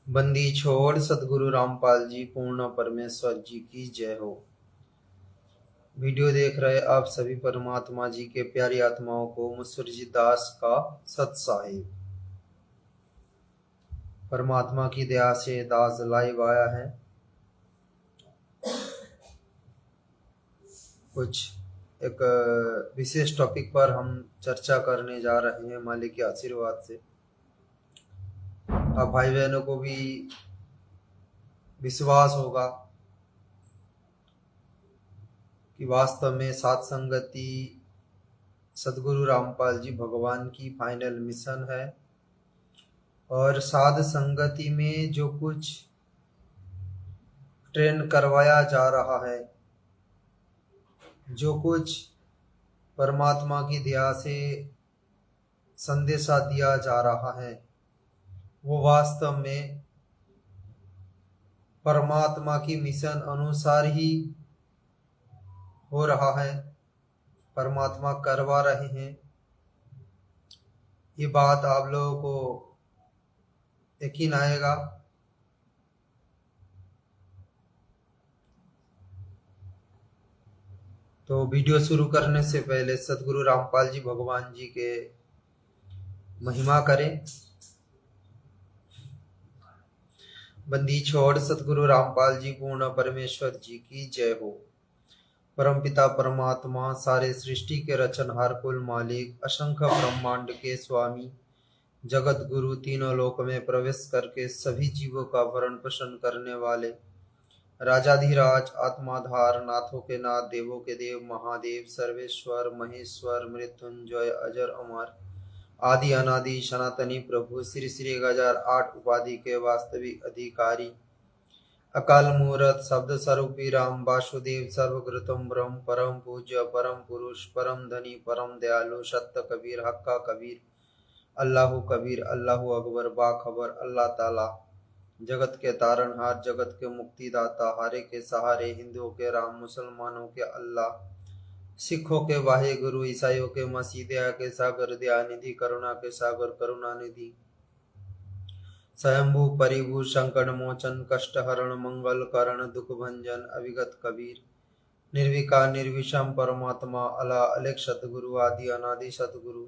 बंदी छोड़ सतगुरु रामपाल जी पूर्ण परमेश्वर जी की जय हो। वीडियो देख रहे आप सभी परमात्मा जी के प्यारी आत्माओं को मुसुरजी दास का सत साहिब। परमात्मा की दया से दास लाइव आया है। कुछ एक विशेष टॉपिक पर हम चर्चा करने जा रहे हैं मालिक के आशीर्वाद से। आप भाई बहनों को भी विश्वास होगा कि वास्तव में सात संगति सदगुरु रामपाल जी भगवान की फाइनल मिशन है और साध संगति में जो कुछ ट्रेन करवाया जा रहा है, जो कुछ परमात्मा की दया से संदेशा दिया जा रहा है, वो वास्तव में परमात्मा की मिशन अनुसार ही हो रहा है। परमात्मा करवा रहे हैं। ये बात आप लोगों को यकीन आएगा। तो वीडियो शुरू करने से पहले सतगुरु रामपाल जी भगवान जी के महिमा करें। बंदी छोड़ सतगुरु रामपाल जी पूर्ण परमेश्वर जी की जय हो। परमपिता परमात्मा सारे सृष्टि के रचनहार कुल मालिक असंख्य ब्रह्मांड के स्वामी जगत गुरु तीनों लोक में प्रवेश करके सभी जीवों का भरण पोषण करने वाले राजाधिराज आत्माधार नाथों के नाथ देवों के देव महादेव सर्वेश्वर महेश्वर मृत्युंजय अजर अमर आदि अनादि सनातनी प्रभु श्री श्री 1008 उपाधि के वास्तविक अधिकारी अकाल मूर्त शब्द स्वरूपी राम वासुदेव सर्वकृतम ब्रह्म परम पूज्य परम पुरुष परम धनी परम दयालु सत्य कबीर हक्का कबीर अल्लाह कबीर अल्लाह अकबर बाखबर अल्लाह ताला जगत के तारनहार जगत के मुक्तिदाता हारे के सहारे हिंदुओं के राम मुसलमानों के अल्लाह सिखों के वाहे गुरु ईसाइयों के मसीह दया के सागर दया निधि करुणा के सागर करुणा निधि स्वयंभू परिभू संकट मोचन कष्ट हरण मंगल करण दुख भंजन अविगत कबीर निर्विकार निर्विषम परमात्मा अला अलेख सतगुरु आदि अनादि सतगुरु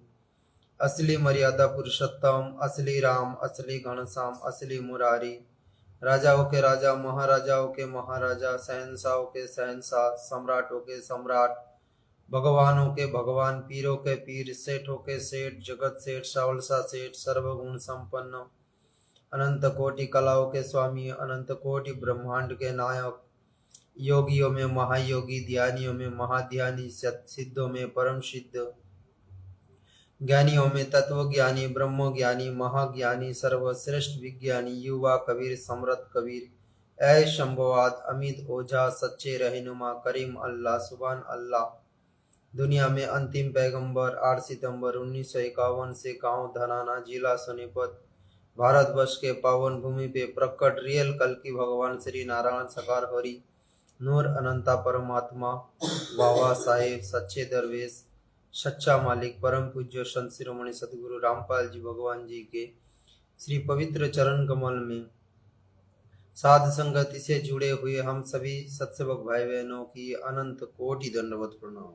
असली मर्यादा पुरुषोत्तम असली राम असली घनश्याम असली मुरारी राजाओं के राजा महाराजाओं के महाराजा शहंशाहों के शहंशाह सम्राटों के सम्राट भगवानों के भगवान पीरों के पीर सेठों के सेठ जगत सेठ सावलसा सेठ सर्वगुण संपन्न अनंत कोटि कलाओं के स्वामी अनंत कोटि ब्रह्मांड के नायक योगियों में महायोगी ध्यानियों में महाध्यानी सिद्धों में परम सिद्ध ज्ञानियों में तत्व ज्ञानी ब्रह्म ज्ञानी महाज्ञानी सर्वश्रेष्ठ विज्ञानी युवा कबीर समृद्ध कबीर ऐ शंभवाद अमित ओझा सच्चे रहनुमा करीम अल्लाह सुभान अल्लाह दुनिया में अंतिम पैगंबर 8 सितंबर 1951 से गांव धनाना जिला सोनीपत भारतवर्ष के पावन भूमि पे प्रकट रियल कल की भगवान श्री नारायण सकार हरि नूर अनंता परमात्मा बाबा साहेब सच्चे दरवेश सच्चा मालिक परम पूज्य संत शिरोमणि सतगुरु रामपाल जी भगवान जी के श्री पवित्र चरण कमल में साध संगति से जुड़े हुए हम सभी सत्सेवक भाई बहनों की अनंत कोटि दंडवत प्रणाम।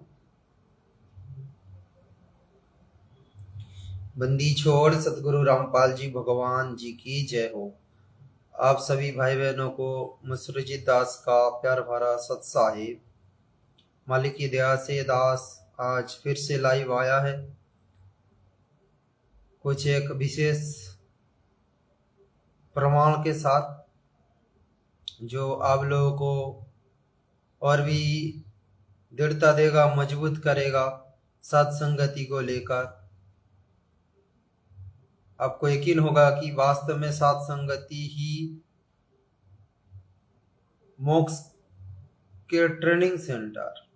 बंदी छोड़ सतगुरु रामपाल जी भगवान जी की जय हो। आप सभी भाई बहनों को मुसुरजीत दास का प्यार भरा सत साहिब। मालिक की दया से दास आज फिर से लाइव आया है। कुछ एक विशेष प्रमाण के साथ जो आप लोगों को और भी दृढ़ता देगा, मजबूत करेगा साध संगति को लेकर। आपको यकीन होगा कि वास्तव में साध संगति ही मोक्ष के ट्रेनिंग सेंटर,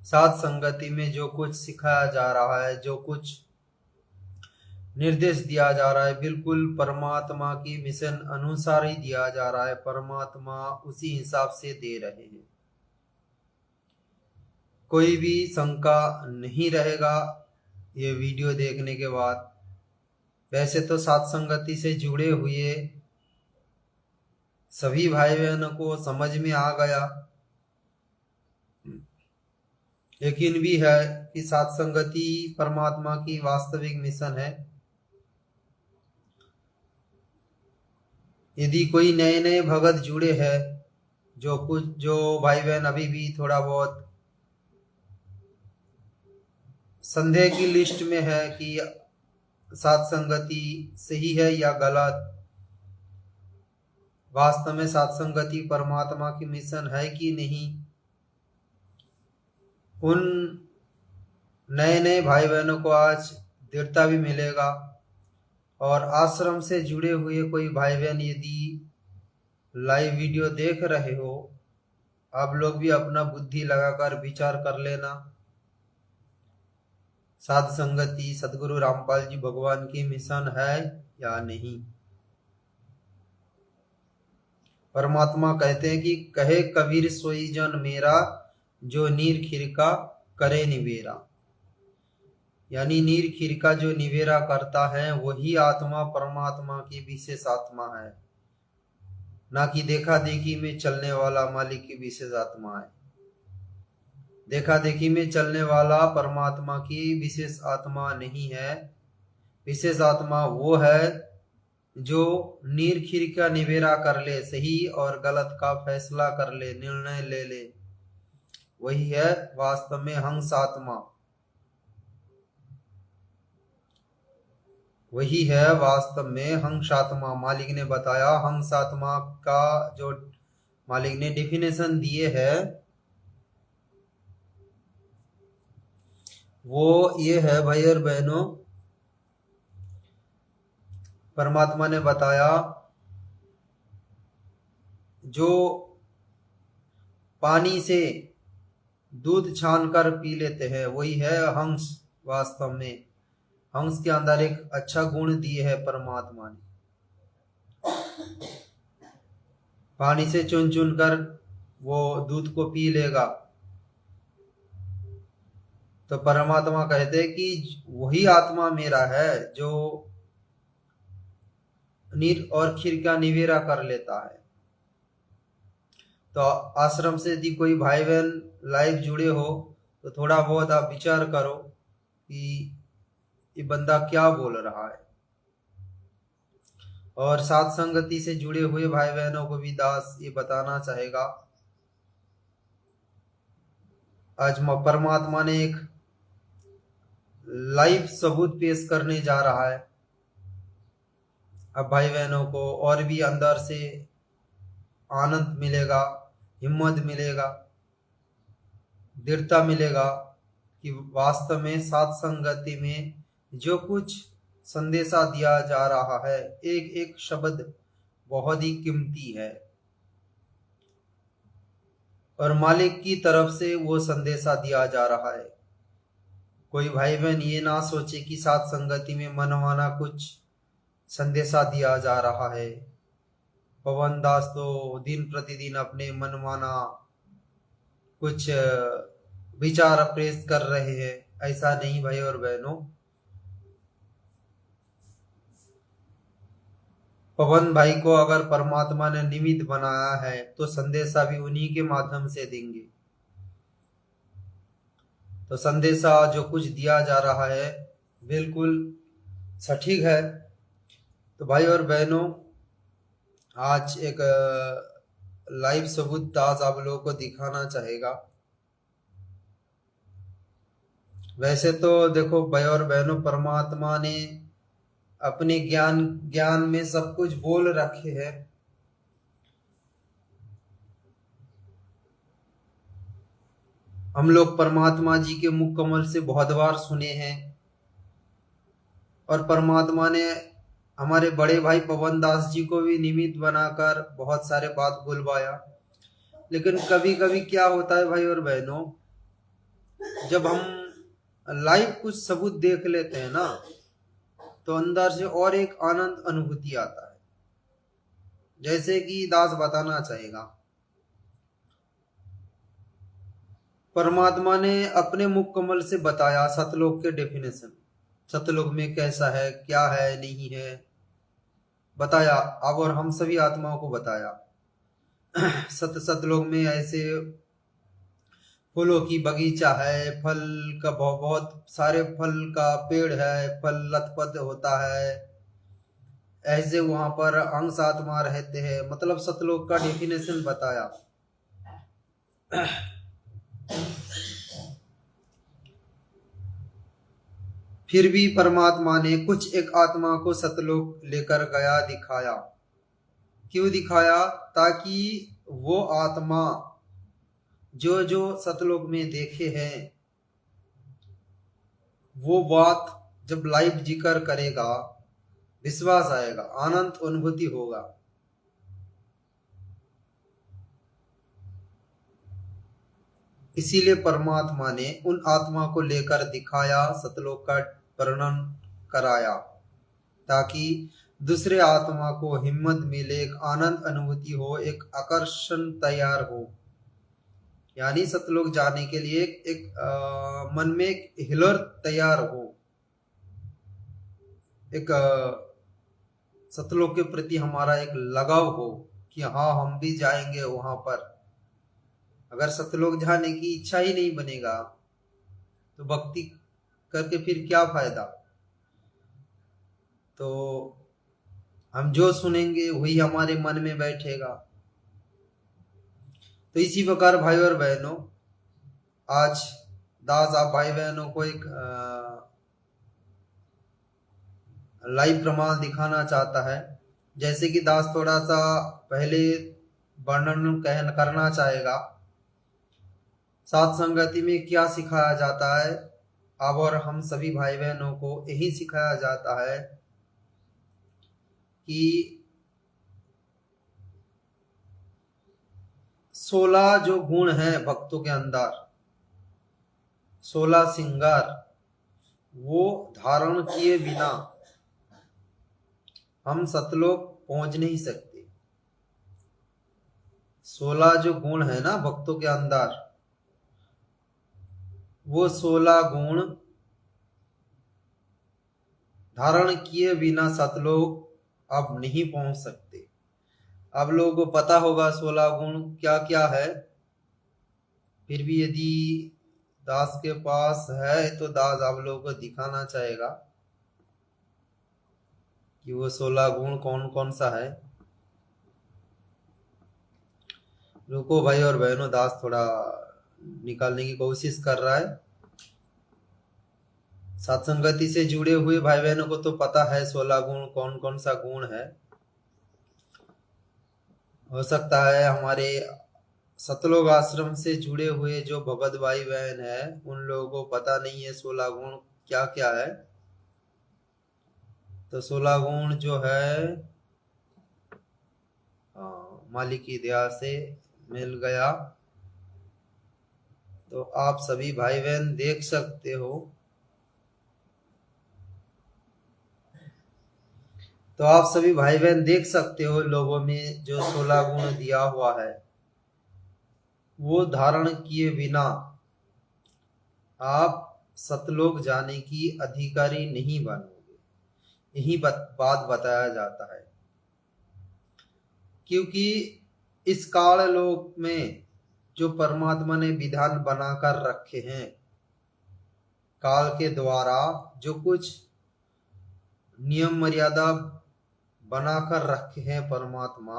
साध संगति में जो कुछ सिखाया जा रहा है, जो कुछ निर्देश दिया जा रहा है, बिल्कुल परमात्मा की मिशन अनुसार ही दिया जा रहा है। परमात्मा उसी हिसाब से दे रहे हैं। कोई भी शंका नहीं रहेगा ये वीडियो देखने के बाद। वैसे तो सात संगति से जुड़े हुए सभी भाई बहनों को समझ में आ गया, लेकिन भी है कि सात संगति परमात्मा की वास्तविक मिशन है। यदि कोई नए नए भगत जुड़े हैं, जो भाई बहन अभी भी थोड़ा बहुत संदेह की लिस्ट में है कि सात संगति सही है या गलत, वास्तव में सात संगति परमात्मा की मिशन है कि नहीं, उन नए नए भाई बहनों को आज दृढ़ता भी मिलेगा। और आश्रम से जुड़े हुए कोई भाई बहन यदि लाइव वीडियो देख रहे हो, आप लोग भी अपना बुद्धि लगाकर विचार कर लेना, साध संगति सदगुरु रामपाल जी भगवान की मिशन है या नहीं। परमात्मा कहते हैं कि कहे कबीर सोई जन मेरा, जो नीर खिरका करे निवेरा। यानी नीर खिरका जो निवेरा करता है वही आत्मा परमात्मा की विशेष आत्मा है, ना कि देखा देखी में चलने वाला मालिक की विशेष आत्मा है। देखा देखी में चलने वाला परमात्मा की विशेष आत्मा नहीं है। विशेष आत्मा वो है जो नीरखीर का निवेरा कर ले, सही और गलत का फैसला कर ले, निर्णय ले ले, वही है वास्तव में हंस आत्मा। वही है वास्तव में हंस आत्मा। मालिक ने बताया हंस आत्मा का जो मालिक ने डेफिनेशन दिए है वो ये है भाई और बहनों, परमात्मा ने बताया जो पानी से दूध छान कर पी लेते हैं वही है हंस। वास्तव में हंस के अंदर एक अच्छा गुण दिए है परमात्मा ने, पानी से चुन चुन कर वो दूध को पी लेगा। तो परमात्मा कहते हैं कि वही आत्मा मेरा है जो नीर और खीर का निवेरा कर लेता है। तो आश्रम से यदि कोई भाई बहन लाइव जुड़े हो तो थोड़ा बहुत आप विचार करो कि ये बंदा क्या बोल रहा है। और साथ संगति से जुड़े हुए भाई बहनों को भी दास ये बताना चाहेगा, आज परमात्मा ने एक लाइव सबूत पेश करने जा रहा है। अब भाई बहनों को और भी अंदर से आनंद मिलेगा, हिम्मत मिलेगा, दृढ़ता मिलेगा कि वास्तव में सात संगति में जो कुछ संदेशा दिया जा रहा है एक एक शब्द बहुत ही कीमती है और मालिक की तरफ से वो संदेशा दिया जा रहा है। कोई भाई बहन ये ना सोचे कि सात संगति में मनमाना कुछ संदेशा दिया जा रहा है। पवन दास तो दिन प्रतिदिन अपने मनमाना कुछ विचार पेश कर रहे हैं, ऐसा नहीं भाई और बहनों। पवन भाई को अगर परमात्मा ने निमित्त बनाया है तो संदेशा भी उन्हीं के माध्यम से देंगे। तो संदेशा जो कुछ दिया जा रहा है बिल्कुल सटीक है। तो भाई और बहनों आज एक लाइव सबूत दास आप लोगों को दिखाना चाहेगा। वैसे तो देखो भाई और बहनों, परमात्मा ने अपने ज्ञान में सब कुछ बोल रखे हैं। हम लोग परमात्मा जी के मुख कमल से बहुत बार सुने हैं और परमात्मा ने हमारे बड़े भाई पवन दास जी को भी निमित्त बनाकर बहुत सारे बात बुलवाया। लेकिन कभी कभी क्या होता है भाई और बहनों, जब हम लाइव कुछ सबूत देख लेते हैं ना तो अंदर से और एक आनंद अनुभूति आता है। जैसे कि दास बताना चाहेगा, परमात्मा ने अपने मुख कमल से बताया सतलोक के डेफिनेशन, सतलोक में कैसा है, क्या है, नहीं है, बताया। अब और हम सभी आत्माओं को बताया। सतलोक में ऐसे फूलों की बगीचा है, फल का बहुत सारे फल का पेड़ है, फल लथपथ होता है, ऐसे वहां पर अंश आत्मा रहते हैं, मतलब सतलोक का डेफिनेशन बताया। फिर भी परमात्मा ने कुछ एक आत्मा को सतलोक लेकर गया, दिखाया। क्यों दिखाया? ताकि वो आत्मा जो जो सतलोक में देखे हैं वो बात जब लाइव जिक्र करेगा, विश्वास आएगा, आनंद अनुभूति होगा। इसीलिए परमात्मा ने उन आत्मा को लेकर दिखाया, सतलोक का वर्णन कराया, ताकि दूसरे आत्मा को हिम्मत मिले, एक आनंद अनुभूति हो, एक आकर्षण तैयार हो। यानी सतलोक जाने के लिए मन में एक हिलर तैयार हो, एक सतलोक के प्रति हमारा एक लगाव हो कि हाँ हम भी जाएंगे वहां पर। अगर सतलोक जाने की इच्छा ही नहीं बनेगा तो भक्ति करके फिर क्या फायदा। तो हम जो सुनेंगे वही हमारे मन में बैठेगा। तो इसी प्रकार भाई और बहनों, आज दास आप भाई बहनों को एक लाइव प्रमाण दिखाना चाहता है। जैसे कि दास थोड़ा सा पहले वर्णन करना चाहेगा सात संगति में क्या सिखाया जाता है। अब और हम सभी भाई बहनों को यही सिखाया जाता है कि 16 जो गुण हैं भक्तों के अंदर, 16 श्रृंगार, वो धारण किए बिना हम सतलोक पहुंच नहीं सकते। 16 जो गुण है ना भक्तों के अंदर, वो 16 गुण धारण किए बिना सतलोक अब नहीं पहुंच सकते। अब लोगों को पता होगा 16 गुण क्या क्या है, फिर भी यदि दास के पास है तो दास आप लोगों को दिखाना चाहेगा कि वो 16 गुण कौन कौन सा है। रुको भाई और बहनों, दास थोड़ा निकालने की कोशिश कर रहा है। सत्संगति से जुड़े हुए भाई बहनों को तो पता है 16 गुण कौन कौन सा गुण है। हो सकता है हमारे सतलोक आश्रम से जुड़े हुए जो भगत भाई बहन है उन लोगों को पता नहीं है 16 गुण क्या क्या है। तो 16 गुण जो है मालिक की दया से मिल गया, तो आप सभी भाई बहन देख सकते हो। तो आप सभी भाई बहन देख सकते हो लोगों में जो 16 गुण दिया हुआ है वो धारण किए बिना आप सतलोक जाने की अधिकारी नहीं बनोगे। यही बात बताया जाता है, क्योंकि इस काल लोक में जो परमात्मा ने विधान बनाकर रखे हैं, काल के द्वारा जो कुछ नियम मर्यादा बनाकर रखे हैं परमात्मा,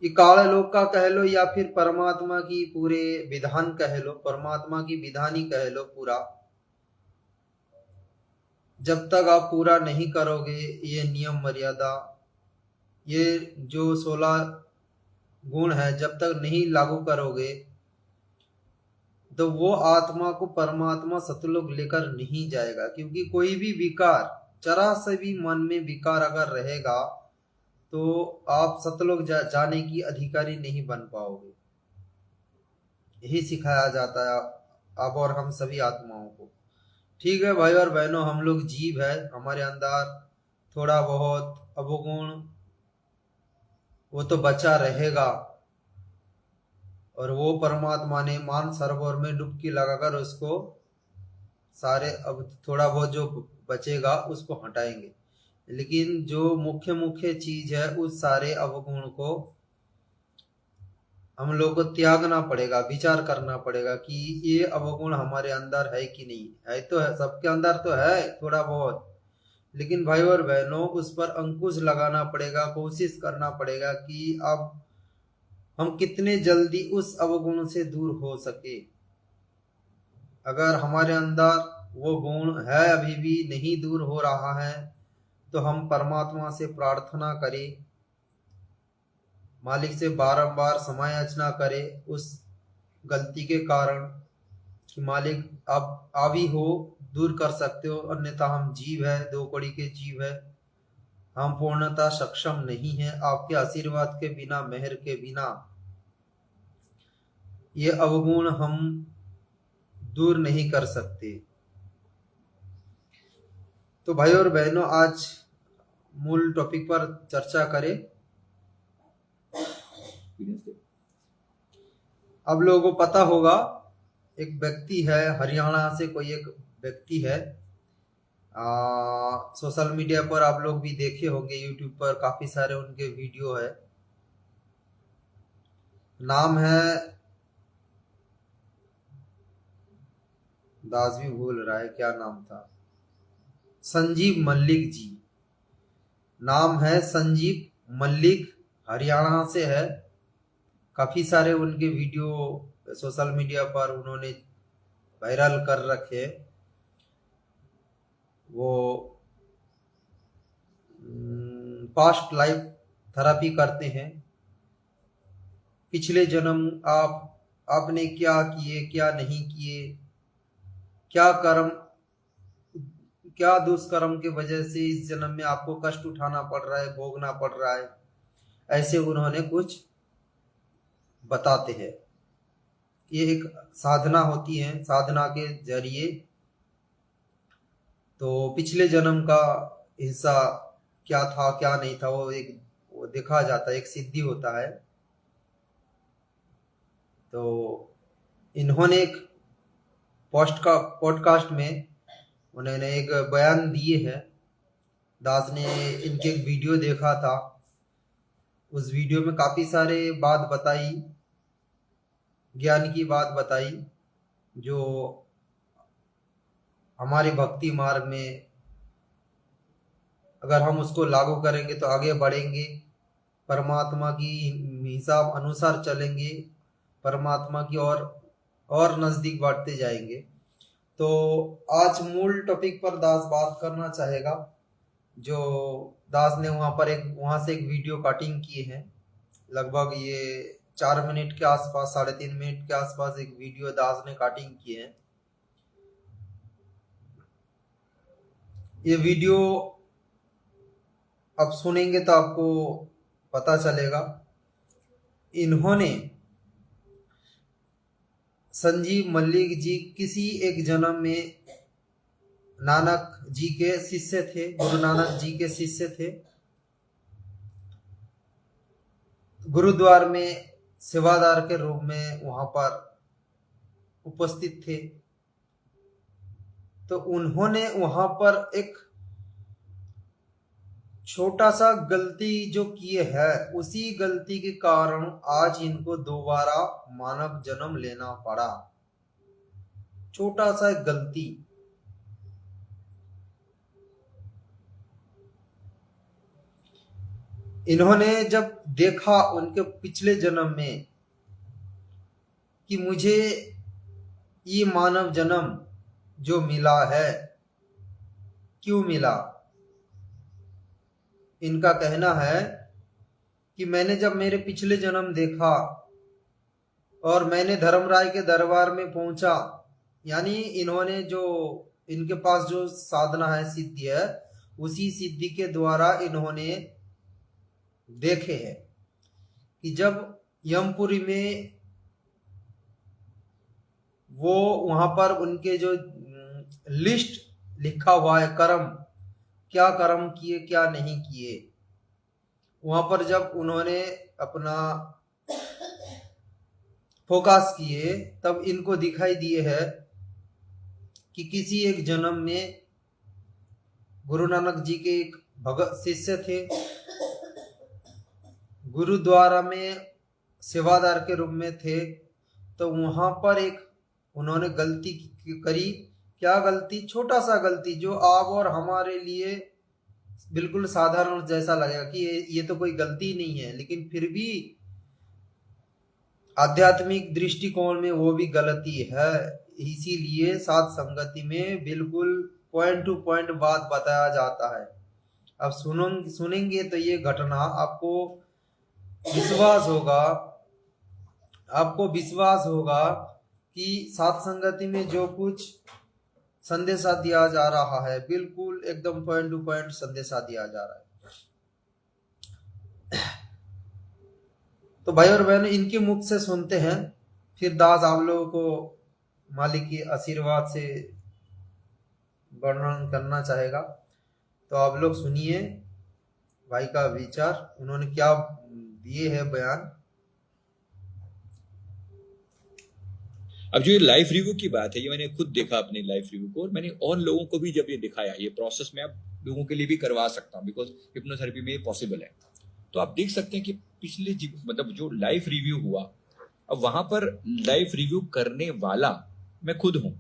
ये काल लोक का कह लो या फिर परमात्मा की पूरे विधान कह लो, परमात्मा की विधान ही कह लो पूरा। जब तक आप पूरा नहीं करोगे ये नियम मर्यादा, ये जो 16 गुण है, जब तक नहीं लागू करोगे तो वो आत्मा को परमात्मा सतलोक लेकर नहीं जाएगा। क्योंकि कोई भी विकार, जरा से भी मन में विकार अगर रहेगा तो आप सतलोक जाने की अधिकारी नहीं बन पाओगे। यही सिखाया जाता है अब और हम सभी आत्माओं को। ठीक है भाई और बहनों, हम लोग जीव है, हमारे अंदर थोड़ा बहुत अवगुण वो तो बचा रहेगा। और वो परमात्मा ने मान सरोवर में डुबकी लगाकर उसको सारे, अब थोड़ा बहुत जो बचेगा उसको हटाएंगे, लेकिन जो मुख्य मुख्य चीज है उस सारे अवगुण को हम लोग को त्यागना पड़ेगा, विचार करना पड़ेगा कि ये अवगुण हमारे अंदर है कि नहीं है। तो है, सबके अंदर तो है थोड़ा बहुत, लेकिन भाई और बहनों उस पर अंकुश लगाना पड़ेगा, कोशिश करना पड़ेगा कि अब हम कितने जल्दी उस अवगुण से दूर हो सके। अगर हमारे अंदर वो गुण है अभी भी नहीं दूर हो रहा है तो हम परमात्मा से प्रार्थना करें, मालिक से बारंबार क्षमा याचना करें उस गलती के कारण कि मालिक आप भी हो, दूर कर सकते हो, अन्यथा हम जीव है, दो कड़ी के जीव है, हम पूर्णतः सक्षम नहीं है। आपके आशीर्वाद के बिना, मेहर के बिना ये अवगुण हम दूर नहीं कर सकते। तो भाई और बहनों आज मूल टॉपिक पर चर्चा करें। अब लोगों को पता होगा, एक व्यक्ति है हरियाणा से, कोई एक व्यक्ति है, सोशल मीडिया पर आप लोग भी देखे होंगे, यूट्यूब पर काफी सारे उनके वीडियो है। नाम है, दास भी भूल रहा है क्या नाम था, संजीव मल्लिक जी नाम है, संजीव मल्लिक, हरियाणा से है। काफी सारे उनके वीडियो सोशल मीडिया पर उन्होंने वायरल कर रखे। वो पास्ट लाइफ थेरेपी करते हैं, पिछले जन्म आपने क्या किए क्या नहीं किए, क्या कर्म, क्या दुष्कर्म के वजह से इस जन्म में आपको कष्ट उठाना पड़ रहा है, भोगना पड़ रहा है, ऐसे उन्होंने कुछ बताते हैं। ये एक साधना होती है, साधना के जरिए तो पिछले जन्म का हिस्सा क्या था क्या नहीं था वो देखा जाता है, एक सिद्धि होता है। तो इन्होंने एक पॉडकास्ट में उन्होंने एक बयान दिए है। दास ने इनके एक वीडियो देखा था, उस वीडियो में काफी सारे बात बताई, ज्ञान की बात बताई, जो हमारे भक्ति मार्ग में अगर हम उसको लागू करेंगे तो आगे बढ़ेंगे, परमात्मा की हिसाब अनुसार चलेंगे, परमात्मा की और नजदीक बढ़ते जाएंगे। तो आज मूल टॉपिक पर दास बात करना चाहेगा, जो दास ने वहां से एक वीडियो कटिंग की है, लगभग ये 4 मिनट के आसपास, 3.5 मिनट के आसपास एक वीडियो दास ने कटिंग की है। ये वीडियो अब सुनेंगे तो आपको पता चलेगा। इन्होंने, संजीव मल्लिक जी किसी एक जन्म में नानक जी के शिष्य थे, गुरु नानक जी के शिष्य थे, गुरुद्वार में सेवादार के रूप में वहां पर उपस्थित थे। तो उन्होंने वहां पर एक छोटा सा गलती जो किए है, उसी गलती के कारण आज इनको दोबारा मानव जन्म लेना पड़ा। छोटा सा गलती, इन्होंने जब देखा उनके पिछले जन्म में कि मुझे ये मानव जन्म जो मिला है, क्यों मिला, इनका कहना है कि मैंने जब मेरे पिछले जन्म देखा और मैंने धर्मराय के दरबार में पहुंचा, यानी इन्होंने जो, इनके पास जो साधना है, सिद्धि है, उसी सिद्धि के द्वारा इन्होंने देखे हैं कि जब यमपुरी में वो वहां पर उनके जो लिस्ट लिखा हुआ है, कर्म, क्या कर्म किए क्या नहीं किए, वहां पर जब उन्होंने अपना फोकस किए तब इनको दिखाई दिए है कि किसी एक जन्म में गुरु नानक जी के एक भगत शिष्य थे, गुरुद्वारा में सेवादार के रूप में थे। तो वहां पर एक उन्होंने गलती करी। क्या गलती? छोटा सा गलती जो आप और हमारे लिए बिल्कुल साधारण जैसा लगेगा कि ये तो कोई गलती नहीं है, लेकिन फिर भी आध्यात्मिक दृष्टिकोण में वो भी गलती है। इसीलिए सात संगति में बिल्कुल पॉइंट टू पॉइंट बात बताया जाता है। अब सुनेंगे तो ये घटना विश्वास होगा आपको विश्वास होगा कि सात संगति में जो कुछ संदेशा दिया जा रहा है बिल्कुल एकदम पॉइंट टू पॉइंट संदेशा दिया जा रहा है। तो भाई और बहन इनके मुख से सुनते हैं, फिर दास आप लोगों को मालिक के आशीर्वाद से वर्णन करना चाहेगा। तो आप लोग सुनिए भाई का विचार, उन्होंने क्या दिए है बयान। अब जो ये लाइफ रिव्यू की बात है, ये मैंने खुद देखा अपने लाइफ रिव्यू को, और मैंने और लोगों को भी जब ये दिखाया, ये प्रोसेस मैं अब लोगों के लिए भी करवा सकता हूँ बिकॉज हिप्नोथेरेपी में ये पॉसिबल है। तो आप देख सकते हैं कि पिछले मतलब जो लाइफ रिव्यू हुआ, अब वहां पर लाइफ रिव्यू करने वाला मैं खुद हूँ,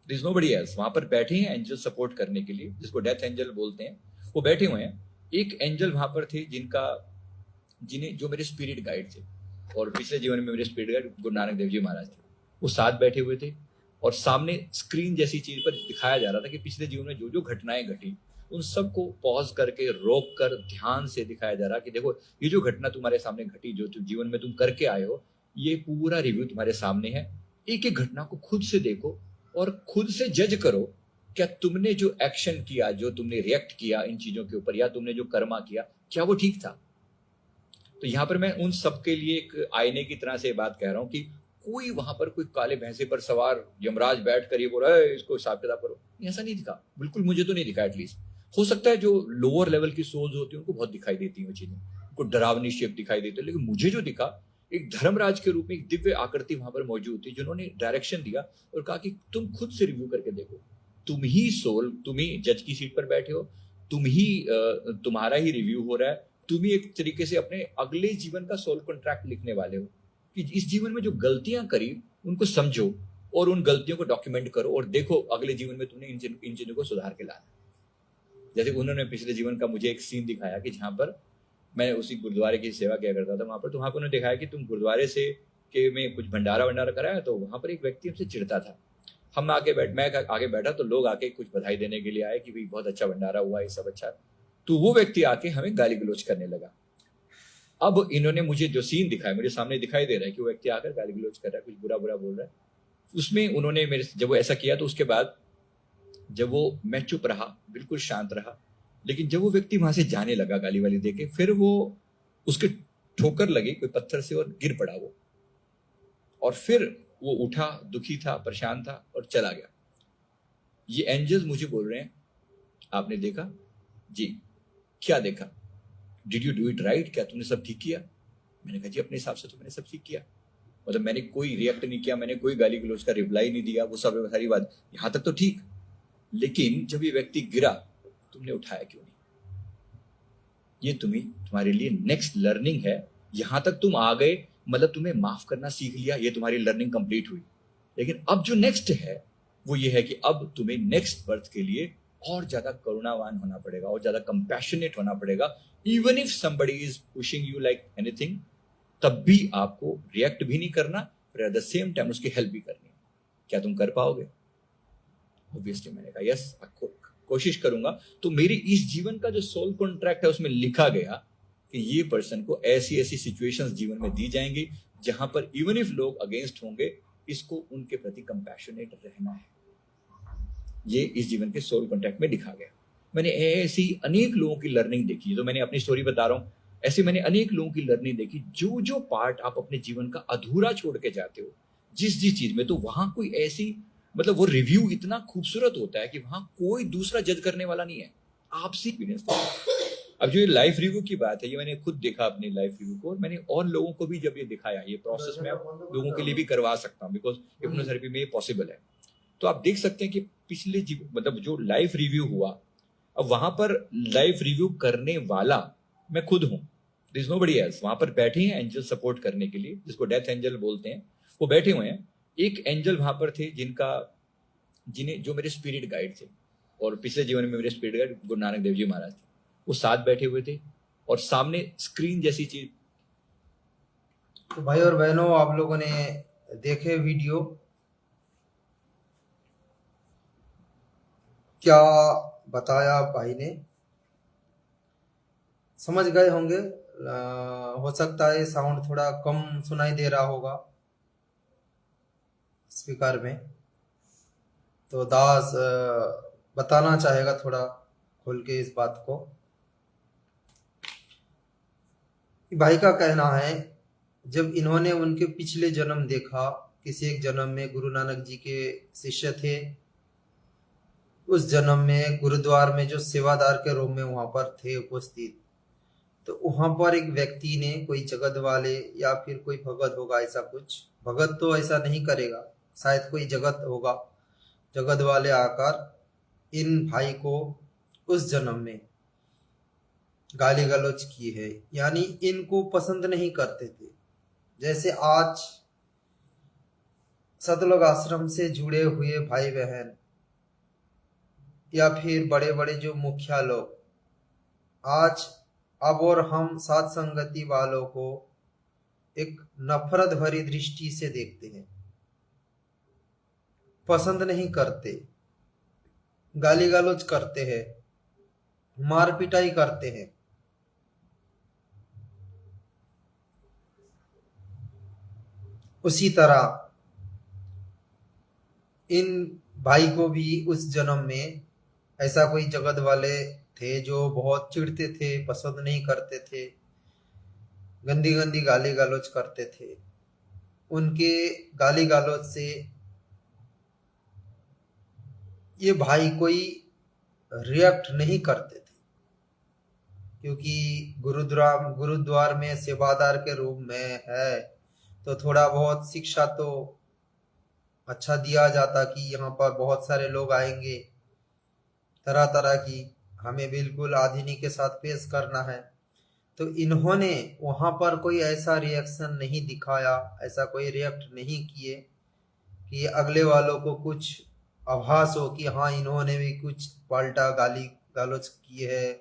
देयर इज नोबडी एल्स। वहां पर बैठे हैं एंजल सपोर्ट करने के लिए, जिसको डेथ एंजल बोलते हैं, वो बैठे हुए हैं। एक एंजल वहां पर थे जिन्हें जो मेरे स्पिरिट गाइड थे, और पिछले जीवन में मेरे स्पिरिट गाइड गुरु नानक देव जी महाराज थे, वो साथ बैठे हुए थे। और सामने स्क्रीन जैसी चीज पर दिखाया जा रहा था कि पिछले जीवन में जो जो घटनाएं घटी उन सबको पॉज करके रोक कर ध्यान से दिखाया जा रहा कि देखो ये जो घटना तुम्हारे सामने घटी, जो जीवन में तुम करके आए हो, ये पूरा रिव्यू तुम्हारे सामने है। एक एक घटना को खुद से देखो और खुद से जज करो, क्या तुमने जो एक्शन किया, जो तुमने रिएक्ट किया इन चीजों के ऊपर, या तुमने जो कर्मा किया, क्या वो ठीक था। तो यहाँ पर मैं उन सबके लिए एक आईने की तरह से बात कह रहा हूँ कि कोई वहां पर कोई काले भैंसे पर सवार यमराज बैठ कर ये बोल रहा है इसको हिसाब किताब करो, ऐसा नहीं दिखा, बिल्कुल मुझे तो नहीं दिखा। एटलीस्ट हो सकता है जो लोअर लेवल की सोल्स होती है उनको बहुत दिखाई देती है वो चीजें, उनको डरावनी शेप दिखाई देती है, लेकिन मुझे जो दिखा एक धर्मराज के रूप में एक दिव्य आकृति वहां पर मौजूद थी, जिन्होंने डायरेक्शन दिया और कहा कि तुम खुद से रिव्यू करके देखो, तुम ही सोल, तुम ही जज की सीट पर बैठे हो, तुम्हारा ही रिव्यू हो रहा है, तुम ही एक तरीके से अपने अगले जीवन का सोल कॉन्ट्रैक्ट लिखने वाले हो कि इस जीवन में जो गलतियां करी उनको समझो और उन गलतियों को डॉक्यूमेंट करो और देखो अगले जीवन में तुमने इन चीजों को सुधार के लाना। जैसे उन्होंने पिछले जीवन का मुझे एक सीन दिखाया कि जहां पर मैं उसी गुरुद्वारे की सेवा किया करता था वहां पर, तो वहां पर उन्होंने दिखाया कि तुम गुरुद्वारे से के में कुछ भंडारा वंडारा कराया, तो वहां पर एक व्यक्ति हमसे चिढ़ता था। मैं आगे बैठा तो लोग आके कुछ बधाई देने के लिए आए कि भाई बहुत अच्छा भंडारा हुआ, ये सब अच्छा। तो वो व्यक्ति आके हमें गाली गलौज करने लगा। अब इन्होंने मुझे जो सीन दिखाया, मुझे सामने दिखाई दे रहा है कि वो व्यक्ति आकर गाली गलौज कर रहा है, कुछ बुरा बुरा बोल रहा है। उसमें उन्होंने जब वो ऐसा किया तो उसके बाद जब वो, मैं चुप रहा, बिल्कुल शांत रहा, लेकिन जब वो व्यक्ति वहां से जाने लगा गाली वाली देके, फिर वो उसके ठोकर लगी कोई पत्थर से और गिर पड़ा वो, और फिर वो उठा, दुखी था, परेशान था और चला गया। ये एंजल्स मुझे बोल रहे हैं आपने देखा जी, क्या देखा, did you do it right, क्या तुमने सब ठीक किया। मैंने कहा जी अपने हिसाब से तो मैंने सब ठीक किया, मतलब मैंने कोई रिएक्ट नहीं किया, मैंने कोई गाली गलौज का रिप्लाई नहीं दिया, वो सब सारी बात यहां तक तो ठीक, लेकिन जब ये व्यक्ति गिरा तुमने उठाया क्यों नहीं। ये तुम्हारे लिए नेक्स्ट लर्निंग है। यहां तक तुम आ गए, मतलब तुम्हें माफ करना सीख लिया, ये तुम्हारी लर्निंग कंप्लीट हुई। लेकिन अब जो नेक्स्ट है वो ये है कि अब तुम्हें नेक्स्ट बर्थ के लिए और ज्यादा करुणावान होना पड़ेगा और ज्यादा कंपैशनेट होना पड़ेगा। Even if somebody is pushing you like anything, तब भी आपको रिएक्ट भी नहीं करना, पर एट द सेम टाइम उसकी हेल्प भी करनी है। क्या तुम कर पाओगे? ऑब्वियसली मैंने कहा यस, कोशिश करूंगा। तो मेरी इस जीवन का जो सोल कॉन्ट्रैक्ट है उसमें लिखा गया कि ये पर्सन को ऐसी ऐसी सिचुएशंस जीवन में दी जाएंगी जहां पर इवन इफ लोग अगेंस्ट होंगे, इसको उनके प्रति कंपैशनेट रहना है। ये इस जीवन के सोल कॉन्ट्रैक्ट में लिखा गया। मैंने ऐसी अनेक लोगों की लर्निंग देखी, तो मैंने अपनी स्टोरी बता रहा हूं, ऐसे मैंने अनेक लोगों की लर्निंग देखी। जो जो पार्ट आप अपने जीवन का अधूरा छोड़ के जाते हो जिस चीज में, तो वहां कोई ऐसी, मतलब वो रिव्यू इतना खूबसूरत होता है कि वहां कोई दूसरा जज करने वाला नहीं है, आपसे एक्सपीरियंस। अब जो ये लाइफ रिव्यू की बात है, ये मैंने खुद देखा अपनी लाइफ रिव्यू को, और मैंने और लोगों को भी जब ये दिखाया, ये प्रोसेस मैं अब लोगों के लिए भी करवा सकता हूँ, बिकॉज हिप्नोथेरेपी में ये पॉसिबल है। तो आप देख सकते हैं कि पिछले मतलब जो लाइफ रिव्यू हुआ, अब वहां पर लाइफ रिव्यू करने वाला मैं खुद हूँ, देयर इज नोबडी एल्स। वहां पर बैठे हैं एंजल सपोर्ट करने के लिए, जिसको डेथ एंजल बोलते हैं, वो बैठे हुए हैं। एक एंजल वहां पर थे जिन्हें जो मेरे स्पिरिट गाइड थे, और पिछले जीवन में मेरे स्पिरिट गाइड गुरु नानक देव जी महाराज थे, वो साथ बैठे हुए थे, और सामने स्क्रीन जैसी चीज। तो भाई और बहनों, आप लोगों ने देखे वीडियो, क्या बताया भाई ने, समझ गए होंगे। हो सकता है साउंड थोड़ा कम सुनाई दे रहा होगा स्पीकर में, तो दास बताना चाहेगा थोड़ा खोल के इस बात को। भाई का कहना है, जब इन्होंने उनके पिछले जन्म देखा, किसी एक जन्म में गुरु नानक जी के शिष्य थे, उस जन्म में गुरुद्वार में जो सेवादार के रूप में वहां पर थे उपस्थित, तो वहां पर एक व्यक्ति ने, कोई जगत वाले या फिर कोई भगत होगा, ऐसा कुछ, भगत तो ऐसा नहीं करेगा, शायद कोई जगत होगा, जगत वाले आकर इन भाई को उस जन्म में गाली गलौज की है, यानी इनको पसंद नहीं करते थे। जैसे आज सतलोक आश्रम से जुड़े हुए भाई बहन या फिर बड़े बड़े जो मुखिया लोग आज अब और हम साथ संगति वालों को एक नफरत भरी दृष्टि से देखते हैं, पसंद नहीं करते, गाली गलौज करते हैं, मार पिटाई करते हैं। उसी तरह इन भाई को भी उस जन्म में ऐसा कोई जगत वाले थे जो बहुत चिढ़ते थे, पसंद नहीं करते थे, गंदी गंदी गाली गलौज करते थे। उनके गाली गलौज से ये भाई कोई रिएक्ट नहीं करते थे, क्योंकि गुरुद्वार में सेवादार के रूप में है, तो थोड़ा बहुत शिक्षा तो अच्छा दिया जाता कि यहाँ पर बहुत सारे लोग आएंगे, तरह तरह की, हमें बिल्कुल आधुनिक के साथ पेश करना है। तो इन्होंने वहां पर कोई ऐसा रिएक्शन नहीं दिखाया, ऐसा कोई रिएक्ट नहीं किए कि अगले वालों को कुछ आभास हो कि हाँ इन्होंने भी कुछ पलटा गाली गलौज किए है,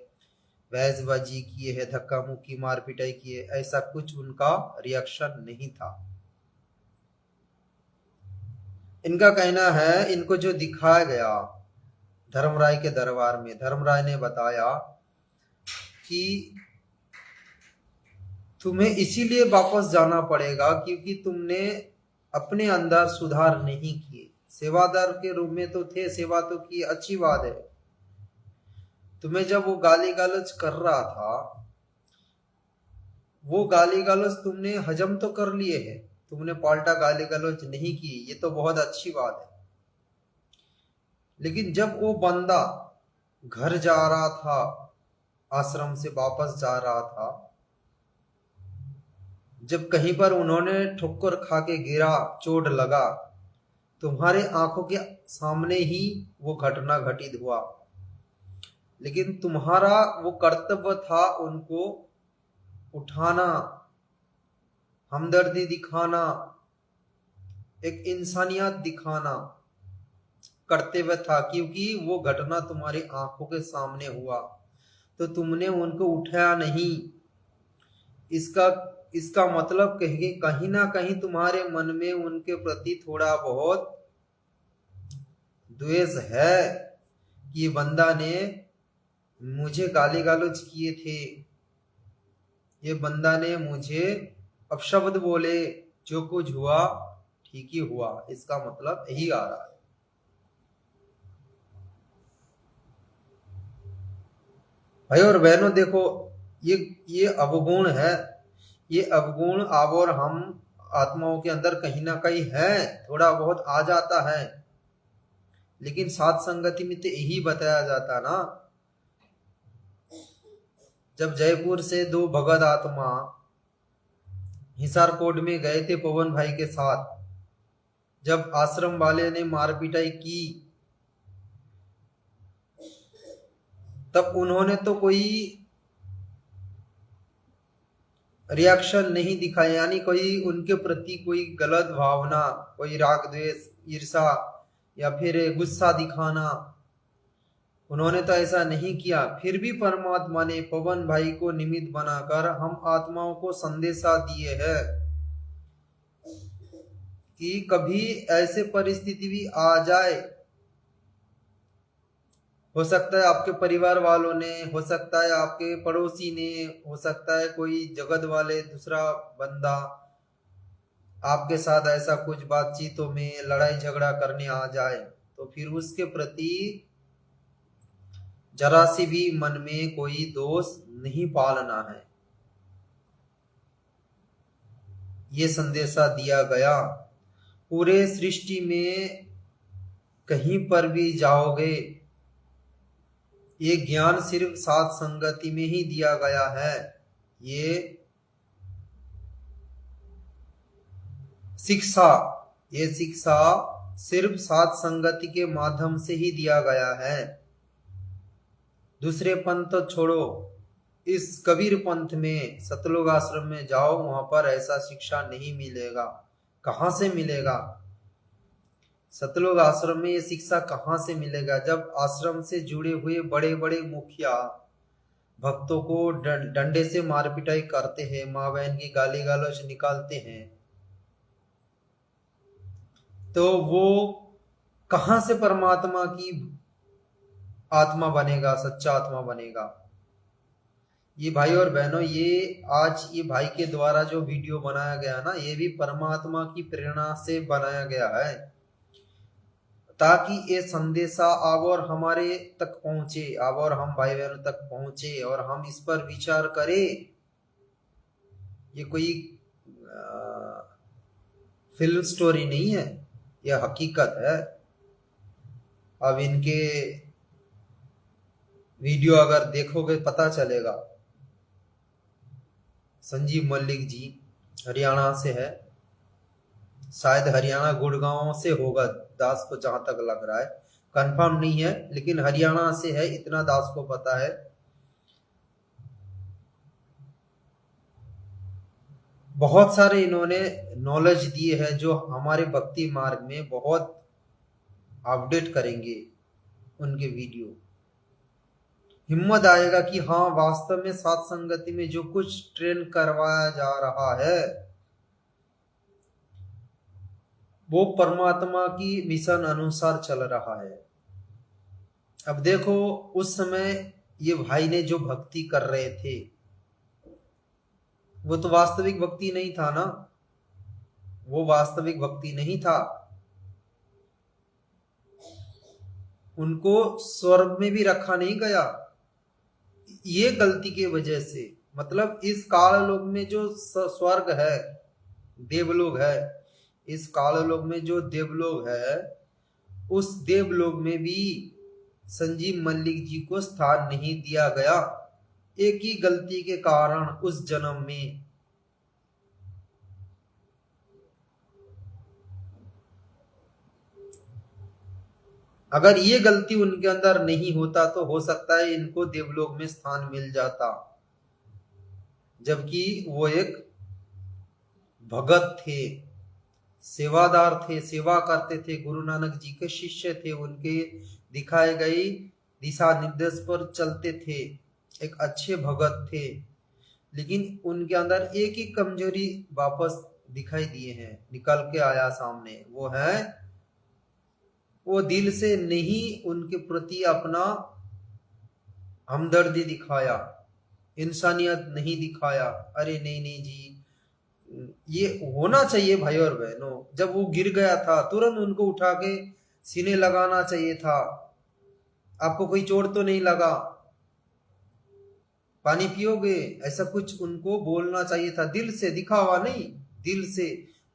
बहसबाजी किए है, धक्का मुक्की मार पिटाई किए, ऐसा कुछ उनका रिएक्शन नहीं था। इनका कहना है, इनको जो दिखाया गया धर्मराय के दरबार में, धर्मराय ने बताया कि तुम्हें इसीलिए वापस जाना पड़ेगा क्योंकि तुमने अपने अंदर सुधार नहीं किए। सेवादार के रूप में तो थे, सेवा तो की, अच्छी बात है। तुम्हें जब वो गाली गलौज कर रहा था, वो गाली गलौज तुमने हजम तो कर लिए है, तुमने पलटा गाली गलौज नहीं की, ये तो बहुत अच्छी बात है। लेकिन जब वो बंदा घर जा रहा था, आश्रम से वापस जा रहा था, जब कहीं पर उन्होंने ठोकर खा के गिरा, चोट लगा, तुम्हारे आंखों के सामने ही वो घटना घटित हुआ, लेकिन तुम्हारा वो कर्तव्य था उनको उठाना, हमदर्दी दिखाना, एक इंसानियत दिखाना कर्तव्य था, क्योंकि वो घटना तुम्हारी आंखों के सामने हुआ, तो तुमने उनको उठाया नहीं। इसका मतलब कहीं ना कहीं तुम्हारे मन में उनके प्रति थोड़ा बहुत द्वेष है कि बंदा ने मुझे गाली गलौज किए थे, ये बंदा ने मुझे अपशब्द बोले, जो कुछ हुआ ठीक ही हुआ, इसका मतलब यही आ रहा है। भाई और बहनों देखो, ये अवगुण है, ये अवगुण अब और हम आत्माओं के अंदर कहीं ना कहीं है, थोड़ा बहुत आ जाता है, लेकिन साथ संगति में तो यही बताया जाता ना जब जयपुर से दो भगत आत्मा हिसार कोट में गए थे पवन भाई के साथ, जब आश्रम वाले ने मार पिटाई की तब उन्होंने तो कोई रिएक्शन नहीं दिखाया, यानी कोई उनके प्रति कोई गलत भावना, कोई राग द्वेष ईर्षा या फिर गुस्सा दिखाना, उन्होंने तो ऐसा नहीं किया। फिर भी परमात्मा ने पवन भाई को निमित्त बनाकर हम आत्माओं को संदेशा दिए हैं कि कभी ऐसे परिस्थिति भी आ जाए, हो सकता है आपके परिवार वालों ने, हो सकता है आपके पड़ोसी ने, हो सकता है कोई जगत वाले दूसरा बंदा आपके साथ ऐसा कुछ बातचीतों में लड़ाई झगड़ा करने आ जाए, तो फिर उसके प्रति जरा सी भी मन में कोई दोष नहीं पालना है। ये संदेशा दिया गया। पूरे सृष्टि में कहीं पर भी जाओगे, ये ज्ञान सिर्फ साथ संगति में ही दिया गया है। ये शिक्षा सिर्फ साथ संगति के माध्यम से ही दिया गया है। दूसरे पंथ तो छोड़ो, इस कबीर पंथ में सतलोक आश्रम में जाओ, वहां पर ऐसा शिक्षा नहीं मिलेगा। कहां से मिलेगा? सतलोक आश्रम में ये शिक्षा कहां से मिलेगा? जब आश्रम से जुड़े हुए बड़े बड़े मुखिया भक्तों को डंडे से मार पिटाई करते हैं, माँ बहन की गाली गलौज निकालते हैं, तो वो कहां से परमात्मा की आत्मा बनेगा, सच्चा आत्मा बनेगा? ये भाई और बहनों, ये आज ये भाई के द्वारा जो वीडियो बनाया गया ना, ये भी परमात्मा की प्रेरणा से बनाया गया है, ताकि ये संदेशा अब और हमारे तक पहुंचे, अब और हम भाई बहनों तक पहुंचे और हम इस पर विचार करें। ये कोई फिल्म स्टोरी नहीं है, यह हकीकत है। अब इनके वीडियो अगर देखोगे पता चलेगा। संजीव मल्लिक जी हरियाणा से है, शायद हरियाणा गुड़गांव से होगा, दास को जहां तक लग रहा है, कंफर्म नहीं है, लेकिन हरियाणा से है, इतना दास को पता है। बहुत सारे इन्होंने नॉलेज दिए हैं जो हमारे भक्ति मार्ग में बहुत अपडेट करेंगे। उनके वीडियो हिम्मत आएगा कि हाँ, वास्तव में साथ संगति में जो कुछ ट्रेन करवाया जा रहा है वो परमात्मा की मिशन अनुसार चल रहा है। अब देखो, उस समय ये भाई ने जो भक्ति कर रहे थे वो तो वास्तविक भक्ति नहीं था ना, वो वास्तविक भक्ति नहीं था। उनको स्वर्ग में भी रखा नहीं गया। ये गलती की वजह से, मतलब इस काललोक में जो स्वर्ग है, देवलोक है, इस काललोक में जो देवलोक है, उस देवलोक में भी संजीव मल्लिक जी को स्थान नहीं दिया गया। एक ही गलती के कारण उस जन्म में। अगर ये गलती उनके अंदर नहीं होता तो हो सकता है इनको देवलोक में स्थान मिल जाता, जबकि वो एक भगत थे, सेवादार थे, सेवा करते थे, गुरु नानक जी के शिष्य थे, उनके दिखाए गए दिशा निर्देश पर चलते थे, एक अच्छे भगत थे। लेकिन उनके अंदर एक ही कमजोरी वापस दिखाई दिए हैं, निकल के आया सामने। वो है, वो दिल से नहीं उनके प्रति अपना हमदर्दी दिखाया, इंसानियत नहीं दिखाया। अरे नहीं नहीं जी, ये होना चाहिए भाई और बहनों। जब वो गिर गया था तुरंत उनको उठा के सीने लगाना चाहिए था। आपको कोई चोट तो नहीं लगा, पानी पियोगे, ऐसा कुछ उनको बोलना चाहिए था, दिल से, दिखावा नहीं, दिल से।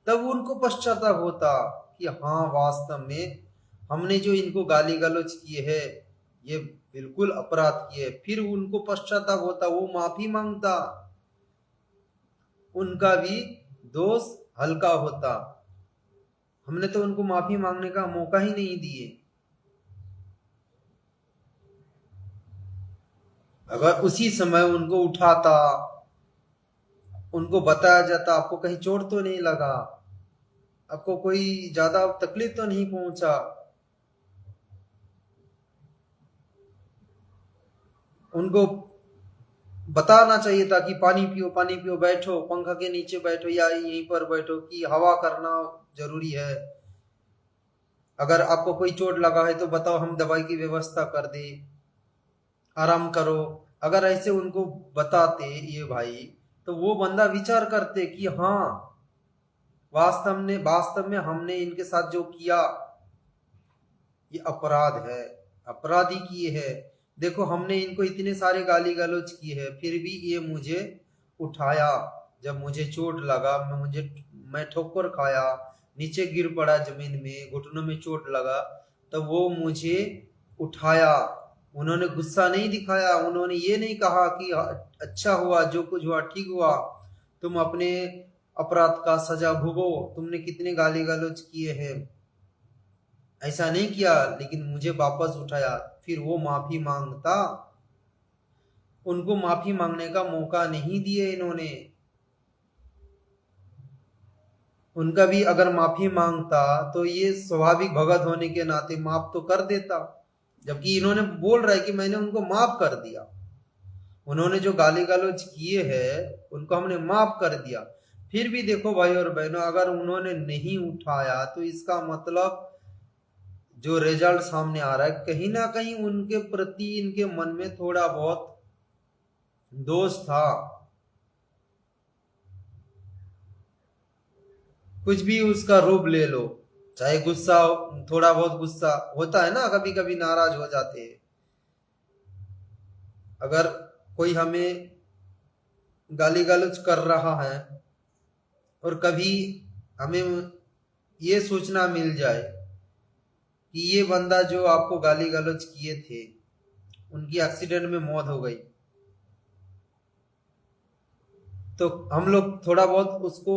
तब उनको पश्चाताप होता कि हाँ, वास्तव में हमने जो इनको गाली गलौज किए है, ये बिल्कुल अपराध किए, फिर उनको पश्चाताप होता, वो माफी मांगता, उनका भी दोष हल्का होता। हमने तो उनको माफी मांगने का मौका ही नहीं दिए। अगर उसी समय उनको उठाता, उनको बताया जाता आपको कहीं चोट तो नहीं लगा, आपको कोई ज्यादा तकलीफ तो नहीं पहुंचा, उनको बताना चाहिए था कि पानी पियो, बैठो, पंखा के नीचे बैठो या यहीं पर बैठो, कि हवा करना जरूरी है। अगर आपको कोई चोट लगा है तो बताओ, हम दवाई की व्यवस्था कर दे, आराम करो। अगर ऐसे उनको बताते ये भाई, तो वो बंदा विचार करते कि हाँ, वास्तव में हमने इनके साथ जो किया ये अपराध है, अपराधी किए है। देखो हमने इनको इतने सारे गाली गलौज किए हैं, फिर भी ये मुझे उठाया, जब मुझे चोट लगा, मैं ठोकर खाया, नीचे गिर पड़ा जमीन में, घुटनों में चोट लगा, तब वो मुझे उठाया। उन्होंने गुस्सा नहीं दिखाया, उन्होंने ये नहीं कहा कि अच्छा हुआ, जो कुछ हुआ ठीक हुआ, तुम अपने अपराध का सजा भुगो, तुमने कितने गाली गलौज किए हैं, ऐसा नहीं किया, लेकिन मुझे वापस उठाया। फिर वो माफी मांगता, उनको माफी मांगने का मौका नहीं दिए इन्होंने। उनका भी अगर माफी मांगता तो ये स्वाभाविक भगत होने के नाते माफ तो कर देता, जबकि इन्होंने बोल रहा है कि मैंने उनको माफ कर दिया, उन्होंने जो गाली गलौज किए हैं उनको हमने माफ कर दिया। फिर भी देखो भाई और बहनों, अगर उन्होंने नहीं उठाया तो इसका मतलब जो रिजल्ट सामने आ रहा है, कहीं ना कहीं उनके प्रति इनके मन में थोड़ा बहुत दोष था। कुछ भी उसका रूप ले लो, चाहे गुस्सा, थोड़ा बहुत गुस्सा होता है ना, कभी कभी नाराज हो जाते हैं। अगर कोई हमें गाली गलौज कर रहा है और कभी हमें ये सोचना मिल जाए कि ये बंदा जो आपको गाली गलौज किए थे उनकी एक्सीडेंट में मौत हो गई, तो हम लोग थोड़ा बहुत उसको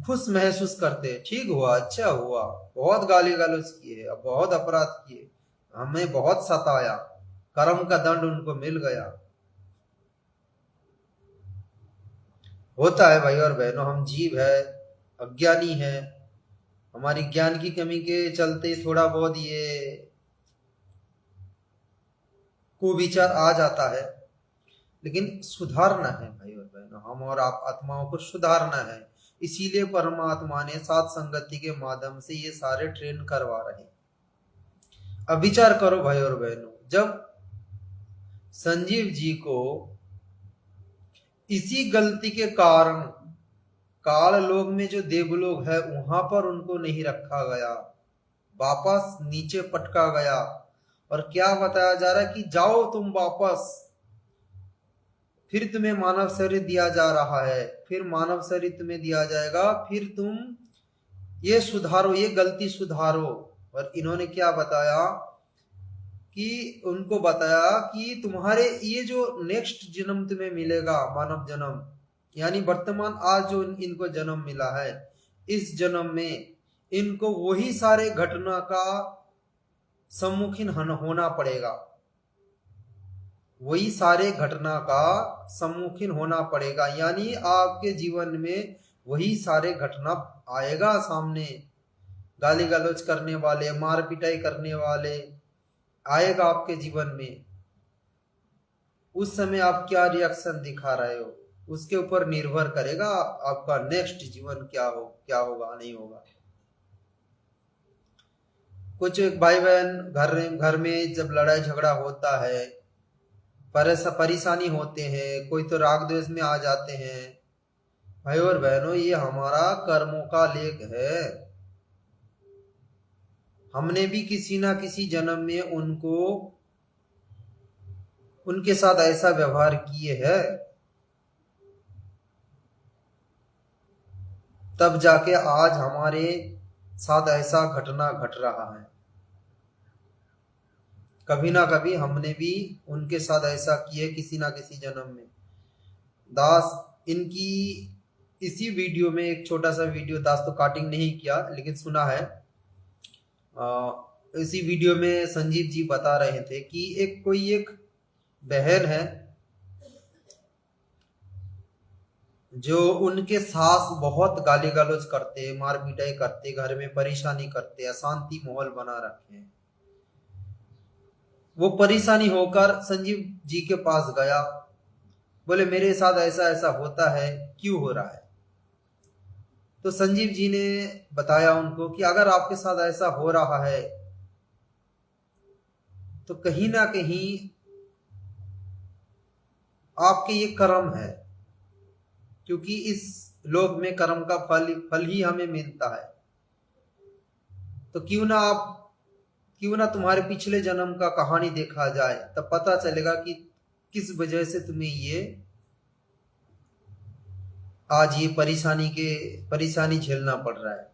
खुश महसूस करते हैं, ठीक हुआ, अच्छा हुआ, बहुत गाली गलौज किए, बहुत अपराध किए, हमें बहुत सताया, कर्म का दंड उनको मिल गया। होता है भाई और बहनों, हम जीव है, अज्ञानी है, हमारी ज्ञान की कमी के चलते थोड़ा बहुत ये कुविचार आ जाता है, लेकिन सुधारना है भाई और बहनों, हम और आप आत्माओं को सुधारना है। इसीलिए परमात्मा ने सात संगति के माध्यम से ये सारे ट्रेन करवा रहे हैं। अब विचार करो भाई और बहनों, जब संजीव जी को इसी गलती के कारण काल लोक में जो देवलोक है वहां पर उनको नहीं रखा गया, वापस नीचे पटका गया, और क्या बताया जा रहा है कि जाओ तुम वापस, फिर तुम्हें मानव शरीर दिया जा रहा है, फिर मानव शरीर तुम्हें दिया जाएगा, फिर तुम ये सुधारो, ये गलती सुधारो। और इन्होंने क्या बताया कि उनको बताया कि तुम्हारे ये जो नेक्स्ट जन्म तुम्हें मिलेगा, मानव जन्म, यानी वर्तमान आज जो इनको जन्म मिला है, इस जन्म में इनको वही सारे घटना का सम्मुखीन होना पड़ेगा, वही सारे घटना का सम्मुखीन होना पड़ेगा, यानी आपके जीवन में वही सारे घटना आएगा सामने, गाली गलौज करने वाले, मार पिटाई करने वाले आएगा आपके जीवन में। उस समय आप क्या रिएक्शन दिखा रहे हो उसके ऊपर निर्भर करेगा आपका नेक्स्ट जीवन क्या होगा नहीं होगा। कुछ भाई बहन घर में जब लड़ाई झगड़ा होता है, परेशानी होते हैं, कोई तो राग द्वेष में आ जाते हैं, भाई और बहनों ये हमारा कर्मों का लेख है। हमने भी किसी ना किसी जन्म में उनके साथ ऐसा व्यवहार किए है, तब जाके आज हमारे साथ ऐसा घटना घट रहा है। कभी ना कभी हमने भी उनके साथ ऐसा किया किसी ना किसी जन्म में। दास इनकी इसी वीडियो में एक छोटा सा वीडियो, दास तो काटिंग नहीं किया लेकिन सुना है, इसी वीडियो में संजीव जी बता रहे थे कि एक बहन है जो उनके सास बहुत गाली गलौज करते, मार पिटाई करते, घर में परेशानी करते, अशांति माहौल बना रखे हैं। वो परेशानी होकर संजीव जी के पास गया, बोले मेरे साथ ऐसा ऐसा होता है, क्यों हो रहा है? तो संजीव जी ने बताया उनको कि अगर आपके साथ ऐसा हो रहा है तो कहीं ना कहीं आपके ये कर्म है, क्योंकि इस लोक में कर्म का फल ही हमें मिलता है। तो क्यों ना तुम्हारे पिछले जन्म का कहानी देखा जाए, तब पता चलेगा कि किस वजह से तुम्हें ये आज ये परेशानी झेलना पड़ रहा है।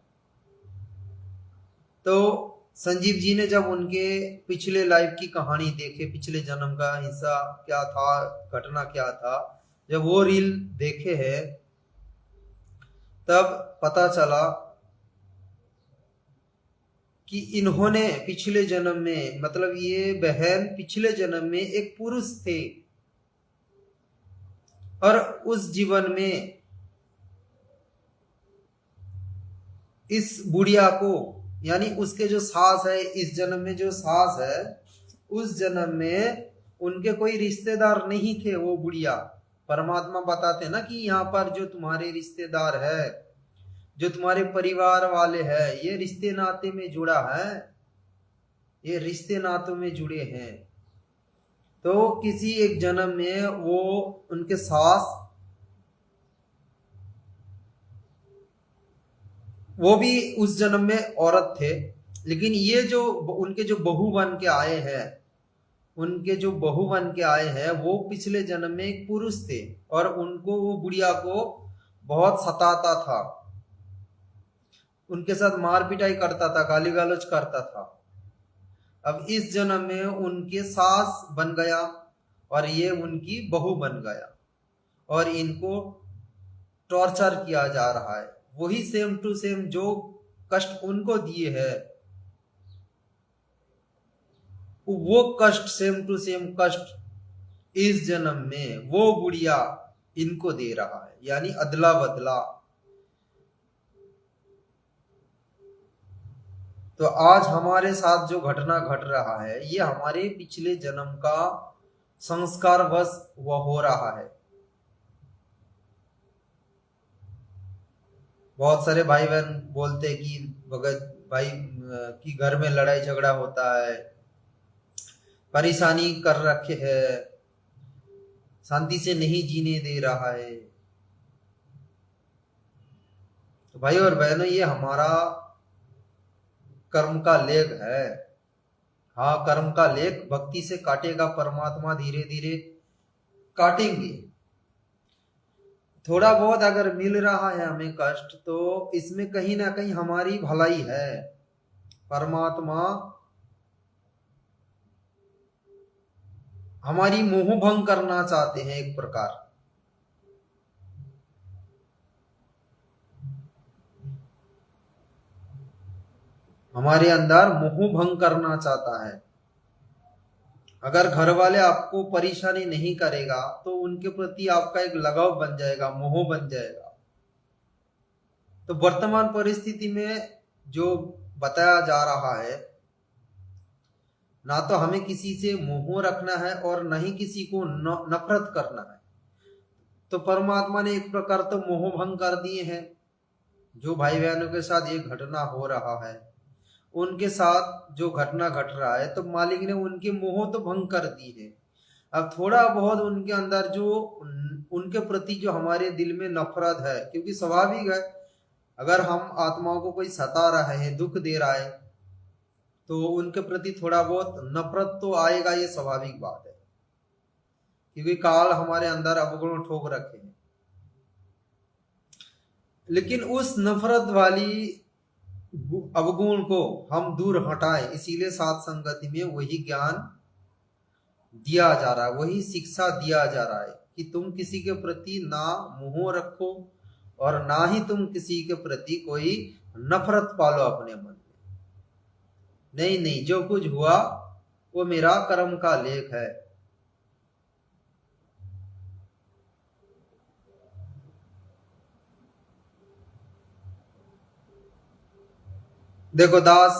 तो संजीव जी ने जब उनके पिछले लाइफ की कहानी देखे, पिछले जन्म का हिस्सा क्या था, घटना क्या था, जब वो रील देखे हैं तब पता चला कि इन्होंने पिछले जन्म में, मतलब ये बहन पिछले जन्म में एक पुरुष थे और उस जीवन में इस बुढ़िया को, यानी उसके जो सास है, इस जन्म में जो सास है, उस जन्म में उनके कोई रिश्तेदार नहीं थे। वो बुढ़िया, परमात्मा बताते ना कि यहाँ पर जो तुम्हारे रिश्तेदार है, जो तुम्हारे परिवार वाले हैं, ये रिश्ते नाते में जुड़ा है, ये रिश्ते नातों में जुड़े हैं। तो किसी एक जन्म में वो उनके सास, वो भी उस जन्म में औरत थे, लेकिन ये जो उनके जो बहू बन के आए हैं, उनके जो बहू बन के आए हैं वो पिछले जन्म में एक पुरुष थे और उनको, वो बुढ़िया को बहुत सताता था, उनके साथ मार पिटाई करता था, गाली गलौज करता था। अब इस जन्म में उनके सास बन गया और ये उनकी बहू बन गया और इनको टॉर्चर किया जा रहा है। वही सेम टू सेम जो कष्ट उनको दिए है, वो कष्ट, सेम टू सेम कष्ट इस जन्म में वो बुढ़िया इनको दे रहा है, यानी अदला बदला। तो आज हमारे साथ जो घटना घट रहा है, ये हमारे पिछले जन्म का संस्कार बस हुआ हो रहा है। बहुत सारे भाई बहन बोलते कि भगत भाई की घर में लड़ाई झगड़ा होता है, परेशानी कर रखे है, शांति से नहीं जीने दे रहा है। तो भाई और बहनों, ये हमारा कर्म का लेख है। हाँ, कर्म का लेख भक्ति से काटेगा परमात्मा, धीरे धीरे काटेंगे। थोड़ा बहुत अगर मिल रहा है हमें कष्ट, तो इसमें कहीं ना कहीं हमारी भलाई है। परमात्मा हमारी मोह भंग करना चाहते हैं, एक प्रकार हमारे अंदर मोह भंग करना चाहता है। अगर घर वाले आपको परेशानी नहीं करेगा तो उनके प्रति आपका एक लगाव बन जाएगा, मोह बन जाएगा। तो वर्तमान परिस्थिति में जो बताया जा रहा है, ना तो हमें किसी से मोह रखना है और न ही किसी को नफरत करना है। तो परमात्मा ने एक प्रकार तो मोह भंग कर दिए हैं। जो भाई बहनों के साथ ये घटना हो रहा है, उनके साथ जो घटना घट रहा है, तो मालिक ने उनके मोह तो भंग कर दी है। अब थोड़ा बहुत उनके अंदर जो उनके प्रति जो हमारे दिल में नफरत है, क्योंकि स्वाभाविक है, अगर हम आत्माओं को कोई सता रहा है, दुख दे रहा है, तो उनके प्रति थोड़ा बहुत नफरत तो आएगा, ये स्वाभाविक बात है, क्योंकि काल हमारे अंदर अवगुण ठोक रखे हैं। लेकिन उस नफरत वाली अवगुण को हम दूर हटाए, इसीलिए सात संगति में वही ज्ञान दिया जा रहा है, वही शिक्षा दिया जा रहा है कि तुम किसी के प्रति ना मोह रखो और ना ही तुम किसी के प्रति कोई नफरत पालो अपने मन में। नहीं नहीं, जो कुछ हुआ वो मेरा कर्म का लेख है। देखो दास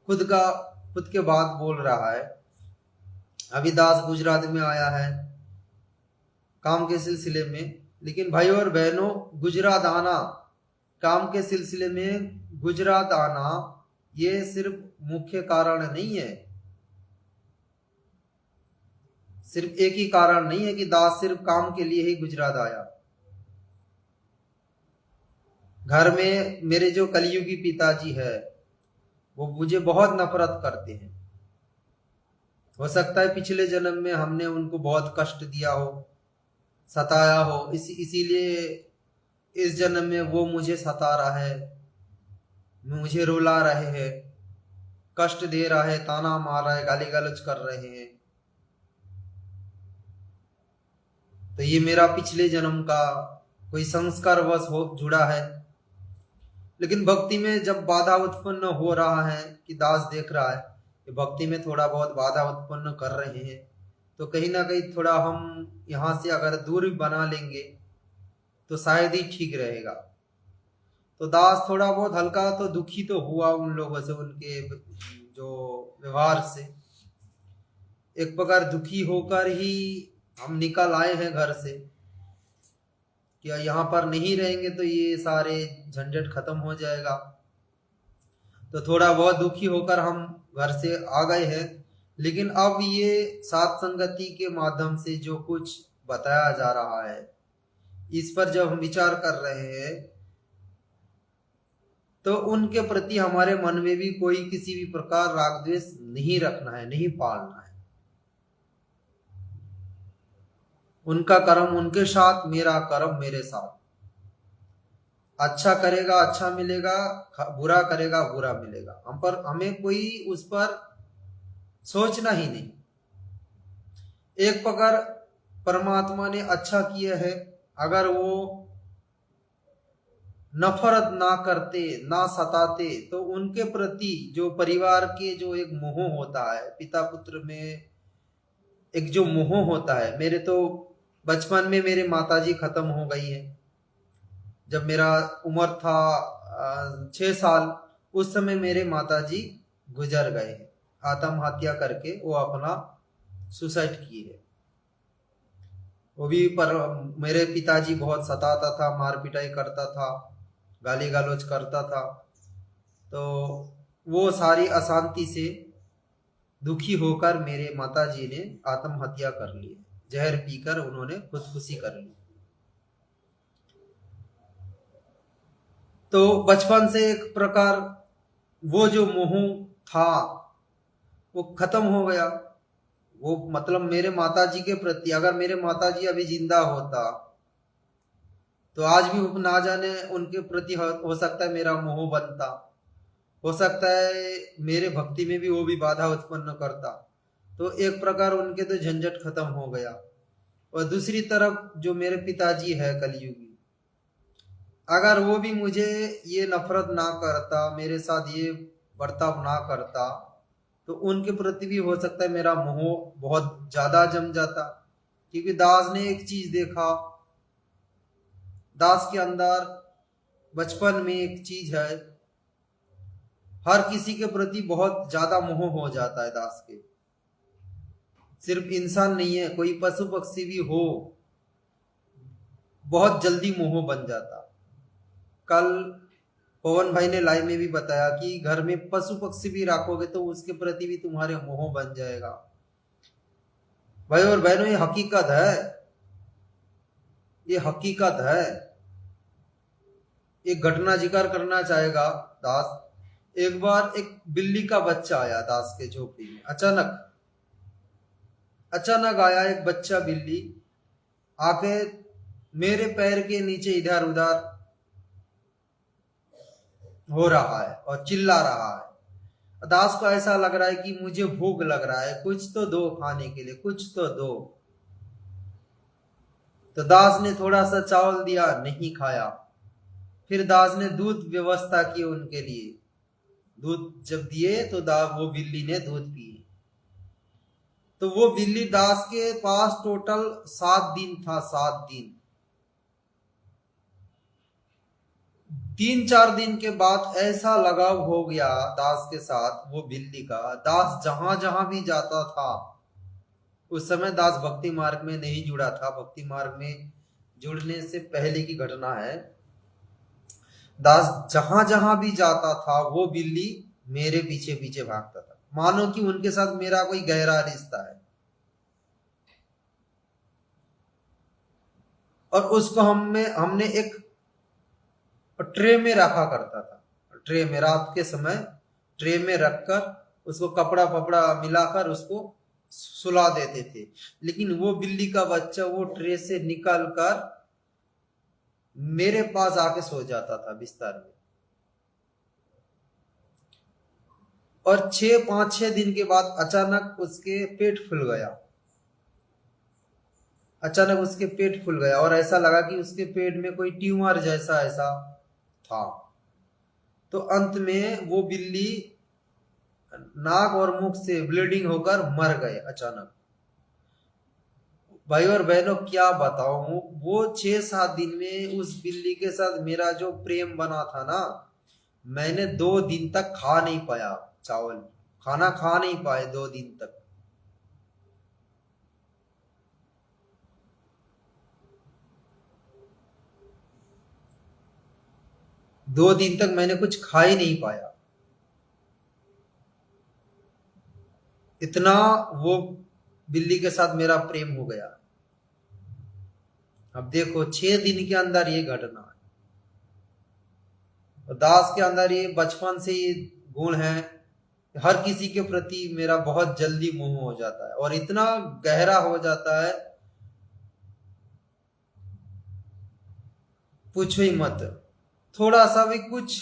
खुद के बात बोल रहा है। अभी दास गुजरात में आया है काम के सिलसिले में, लेकिन भाई और बहनों, गुजरात आना, काम के सिलसिले में गुजरात आना ये सिर्फ मुख्य कारण नहीं है। सिर्फ एक ही कारण नहीं है कि दास सिर्फ काम के लिए ही गुजरात आया। घर में मेरे जो कलयुगी पिताजी है वो मुझे बहुत नफरत करते हैं। हो सकता है पिछले जन्म में हमने उनको बहुत कष्ट दिया हो, सताया हो, इसीलिए इस जन्म में वो मुझे सता रहा है, मुझे रुला रहे हैं, कष्ट दे रहा है, ताना मार रहा है, गाली गलौज कर रहे हैं। तो ये मेरा पिछले जन्म का कोई संस्कार वश हो जुड़ा है। लेकिन भक्ति में जब बाधा उत्पन्न हो रहा है कि दास देख रहा है कि भक्ति में थोड़ा बहुत बाधा उत्पन्न कर रहे हैं, तो कहीं ना कहीं थोड़ा हम यहाँ से अगर दूरी बना लेंगे तो शायद ही ठीक रहेगा। तो दास थोड़ा बहुत हल्का तो दुखी तो हुआ उन लोगों से, उनके जो व्यवहार से। एक प्रकार दुखी होकर ही हम निकल आए हैं घर से कि यहाँ पर नहीं रहेंगे तो ये सारे झंझट खत्म हो जाएगा। तो थोड़ा बहुत दुखी होकर हम घर से आ गए हैं। लेकिन अब ये सात संगति के माध्यम से जो कुछ बताया जा रहा है, इस पर जब हम विचार कर रहे हैं तो उनके प्रति हमारे मन में भी कोई किसी भी प्रकार राग द्वेष नहीं रखना है, नहीं पालना है। उनका कर्म उनके साथ, मेरा कर्म मेरे साथ। अच्छा करेगा अच्छा मिलेगा, बुरा करेगा बुरा मिलेगा। हम पर हमें कोई उस पर सोचना ही नहीं। एक प्रकार परमात्मा ने अच्छा किया है, अगर वो नफरत ना करते, ना सताते, तो उनके प्रति जो परिवार के जो एक मोह होता है, पिता पुत्र में एक जो मोह होता है। मेरे तो बचपन में मेरे माताजी खत्म हो गई है। जब मेरा उम्र था 6 साल, उस समय मेरे माताजी गुजर गए हैं, आत्महत्या करके वो अपना सुसाइड किए है। वो भी पर मेरे पिताजी बहुत सताता था, मार पिटाई करता था, गाली गलौज करता था। तो वो सारी अशांति से दुखी होकर मेरे माताजी ने आत्महत्या कर ली, जहर पीकर उन्होंने खुदकुशी कर ली। तो बचपन से एक प्रकार वो जो मोह था वो खत्म हो गया। वो मतलब मेरे माताजी के प्रति, अगर मेरे माताजी अभी जिंदा होता तो आज भी ना जाने उनके प्रति हो सकता है मेरा मोह बनता, हो सकता है मेरे भक्ति में भी वो भी बाधा उत्पन्न करता। तो एक प्रकार उनके तो झंझट खत्म हो गया। और दूसरी तरफ जो मेरे पिताजी है कलयुगी, अगर वो भी मुझे ये नफरत ना करता, मेरे साथ ये बर्ताव ना करता, तो उनके प्रति भी हो सकता है मेरा मोह बहुत ज्यादा जम जाता। क्योंकि दास ने एक चीज देखा, दास के अंदर बचपन में एक चीज है, हर किसी के प्रति बहुत ज्यादा मोह हो जाता है दास के। सिर्फ इंसान नहीं है, कोई पशु पक्षी भी हो, बहुत जल्दी मोह बन जाता। कल पवन भाई ने लाइव में भी बताया कि घर में पशु पक्षी भी रखोगे तो उसके प्रति भी तुम्हारे मोह बन जाएगा। भाई और बहनों, ये हकीकत है, ये हकीकत है। एक घटना जिक्र करना चाहेगा दास। एक बार एक बिल्ली का बच्चा आया दास के झोपड़ी में। अचानक आया एक बच्चा बिल्ली, आके मेरे पैर के नीचे इधर उधर हो रहा है और चिल्ला रहा है। दास को ऐसा लग रहा है कि मुझे भूख लग रहा है, कुछ तो दो खाने के लिए, कुछ तो दो। तो दास ने थोड़ा सा चावल दिया, नहीं खाया। फिर दास ने दूध व्यवस्था की उनके लिए, दूध जब दिए तो वो बिल्ली ने दूध पिए। तो वो बिल्ली दास के पास टोटल 7 दिन था, 7 दिन। 3-4 दिन के बाद ऐसा लगाव हो गया दास के साथ वो बिल्ली का। दास जहां जहां भी जाता था, उस समय दास भक्ति मार्ग में नहीं जुड़ा था, भक्ति मार्ग में जुड़ने से पहले की घटना है। दास जहां जहां भी जाता था वो बिल्ली मेरे पीछे पीछे भागता था, मानो कि उनके साथ मेरा कोई गहरा रिश्ता है। और उसको हमने एक ट्रे में रखा करता था। ट्रे में रात के समय ट्रे में रखकर उसको कपड़ा फपड़ा मिलाकर उसको सुला देते थे। लेकिन वो बिल्ली का बच्चा वो ट्रे से निकल कर मेरे पास आके सो जाता था बिस्तर में। और 5-6 दिन के बाद अचानक उसके पेट फूल गया। अचानक उसके पेट फूल गया और ऐसा लगा कि उसके पेट में कोई ट्यूमर जैसा ऐसा था। तो अंत में वो बिल्ली नाक और मुख से ब्लीडिंग होकर मर गए अचानक। भाई और बहनों क्या बताऊं, वो 6-7 दिन में उस बिल्ली के साथ मेरा जो प्रेम बना था ना, मैंने 2 दिन तक खा नहीं पाया चावल, खाना खा नहीं पाए 2 दिन तक। दो दिन तक मैंने कुछ खा ही नहीं पाया, इतना वो बिल्ली के साथ मेरा प्रेम हो गया। अब देखो 6 दिन के अंदर ये घटना है। दास के अंदर ये बचपन से ये गुण है, हर किसी के प्रति मेरा बहुत जल्दी मोह हो जाता है और इतना गहरा हो जाता है पूछो ही मत। थोड़ा सा भी कुछ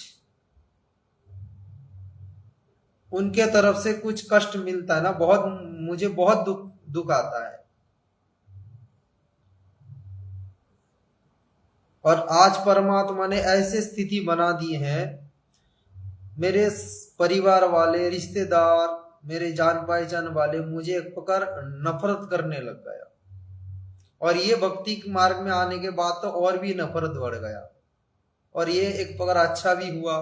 उनके तरफ से कुछ कष्ट मिलता है ना, बहुत मुझे बहुत दुख आता है। और आज परमात्मा ने ऐसे स्थिति बना दी है, मेरे परिवार वाले, रिश्तेदार, मेरे जान पहचान वाले मुझे एक प्रकार नफरत करने लग गया। और ये भक्ति मार्ग में आने के बाद तो और भी नफरत बढ़ गया। और ये एक प्रकार अच्छा भी हुआ।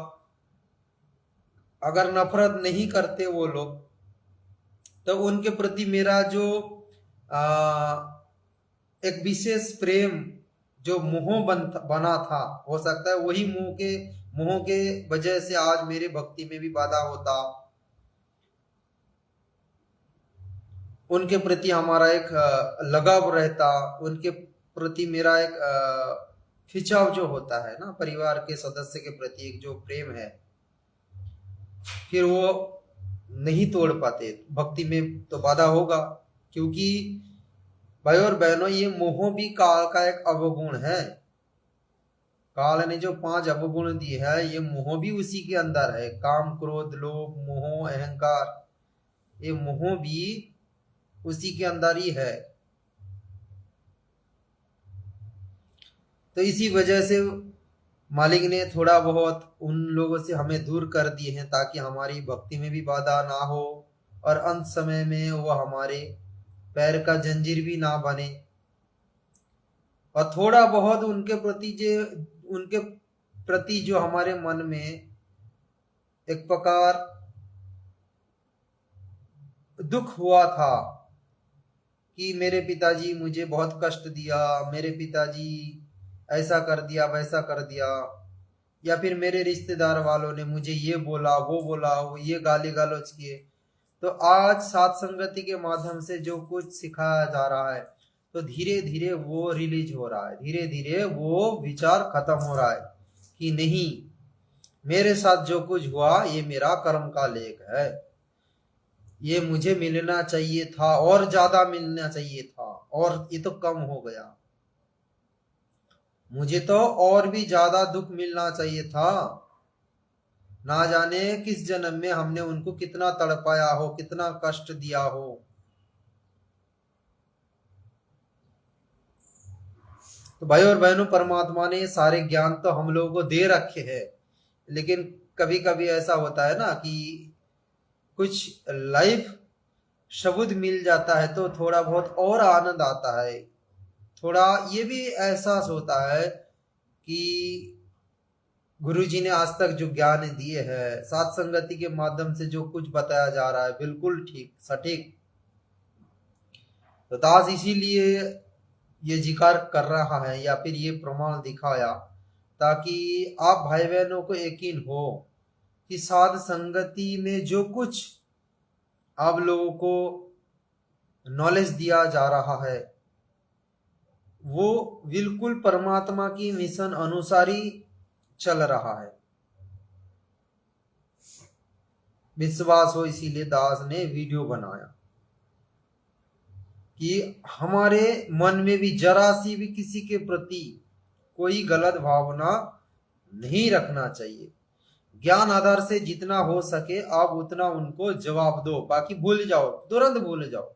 अगर नफरत नहीं करते वो लोग तो उनके प्रति मेरा जो एक विशेष प्रेम, जो मोह बना था, हो सकता है वही मोह के वजह से आज मेरे भक्ति में भी बाधा होता। उनके प्रति हमारा एक लगाव रहता, उनके प्रति मेरा एक खिंचाव जो होता है ना, परिवार के सदस्य के प्रति एक जो प्रेम है, फिर वो नहीं तोड़ पाते। भक्ति में तो बाधा होगा, क्योंकि भाई और बहनों ये मोह भी काल का एक अवगुण है। काल ने जो 5 अवगुण दिए है, ये मोह भी उसी के अंदर है। काम, क्रोध, लोभ, मोह, अहंकार, ये मोह भी उसी के अंदर ही है। तो इसी वजह से मालिक ने थोड़ा बहुत उन लोगों से हमें दूर कर दिए हैं, ताकि हमारी भक्ति में भी बाधा ना हो और अंत समय में वो हमारे पैर का जंजीर भी ना बने। और थोड़ा बहुत उनके प्रति जो हमारे मन में एक प्रकार दुख हुआ था कि मेरे पिताजी मुझे बहुत कष्ट दिया, मेरे पिताजी ऐसा कर दिया, वैसा कर दिया, या फिर मेरे रिश्तेदार वालों ने मुझे ये बोला, वो ये गाली गलौज किए। तो आज साथ संगति के माध्यम से जो कुछ सिखाया जा रहा है, तो धीरे धीरे वो रिलीज हो रहा है, धीरे धीरे वो विचार खत्म हो रहा है कि नहीं, मेरे साथ जो कुछ हुआ ये मेरा कर्म का लेख है, ये मुझे मिलना चाहिए था और ज्यादा मिलना चाहिए था, और ये तो कम हो गया, मुझे तो और भी ज्यादा दुख मिलना चाहिए था। ना जाने किस जन्म में हमने उनको कितना तड़पाया हो, कितना कष्ट दिया हो। तो भाई और बहनों, परमात्मा ने सारे ज्ञान तो हम लोगों को दे रखे हैं, लेकिन कभी कभी ऐसा होता है ना कि कुछ लाइफ शब्द मिल जाता है तो थोड़ा बहुत और आनंद आता है। थोड़ा ये भी एहसास होता है कि गुरुजी ने आज तक जो ज्ञान दिए हैं, सात संगति के माध्यम से जो कुछ बताया जा रहा है, बिल्कुल ठीक सटीक। तो दास इसीलिए ये जिक्र कर रहा है या फिर ये प्रमाण दिखाया, ताकि आप भाई बहनों को यकीन हो कि साध संगति में जो कुछ आप लोगों को नॉलेज दिया जा रहा है वो बिल्कुल परमात्मा की मिशन अनुसार ही चल रहा है। विश्वास हो, इसीलिए दास ने वीडियो बनाया कि हमारे मन में भी जरा सी भी किसी के प्रति कोई गलत भावना नहीं रखना चाहिए। ज्ञान आधार से जितना हो सके आप उतना उनको जवाब दो, बाकी भूल जाओ, तुरंत भूल जाओ।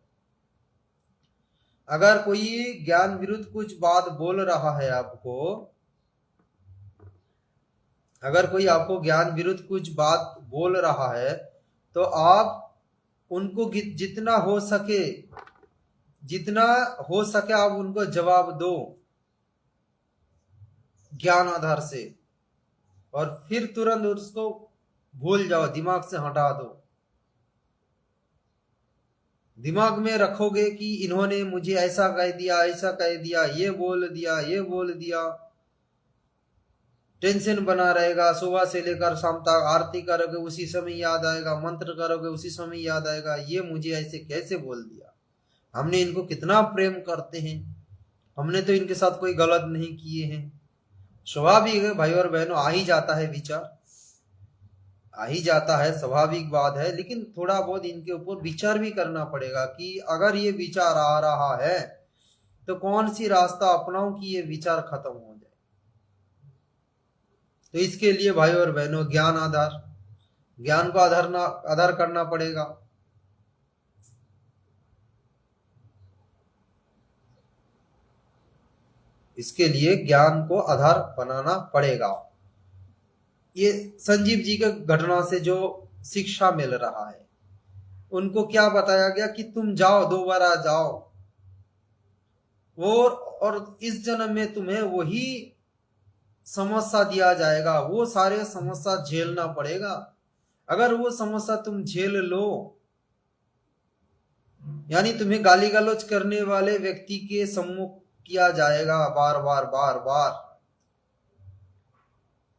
अगर कोई ज्ञान विरुद्ध कुछ बात बोल रहा है आपको, अगर कोई आपको ज्ञान विरुद्ध कुछ बात बोल रहा है तो आप उनको जितना हो सके आप उनको जवाब दो ज्ञान आधार से, और फिर तुरंत उसको भूल जाओ, दिमाग से हटा दो। दिमाग में रखोगे कि इन्होंने मुझे ऐसा कह दिया, ऐसा कह दिया, ये बोल दिया, ये बोल दिया, टेंशन बना रहेगा। सुबह से लेकर शाम तक आरती करोगे उसी समय याद आएगा, मंत्र करोगे उसी समय याद आएगा, ये मुझे ऐसे कैसे बोल दिया, हमने इनको कितना प्रेम करते हैं, हमने तो इनके साथ कोई गलत नहीं किए हैं। स्वाभाविक है भाई और बहनों, आ ही जाता है विचार, आ ही जाता है, स्वाभाविक बात है। लेकिन थोड़ा बहुत इनके ऊपर विचार भी करना पड़ेगा कि अगर ये विचार आ रहा है तो कौन सी रास्ता अपनाऊं कि ये विचार खत्म हो जाए। तो इसके लिए भाई और बहनों ज्ञान को आधार करना पड़ेगा। इसके लिए ज्ञान को आधार बनाना पड़ेगा। ये संजीव जी के घटना से जो शिक्षा मिल रहा है, उनको क्या बताया गया कि तुम जाओ, दोबारा जाओ, और इस जन्म में तुम्हें वही समस्या दिया जाएगा, वो सारे समस्या झेलना पड़ेगा। अगर वो समस्या तुम झेल लो, यानी तुम्हें गाली गलौज करने वाले व्यक्ति के सम्मुख किया जाएगा बार बार बार बार,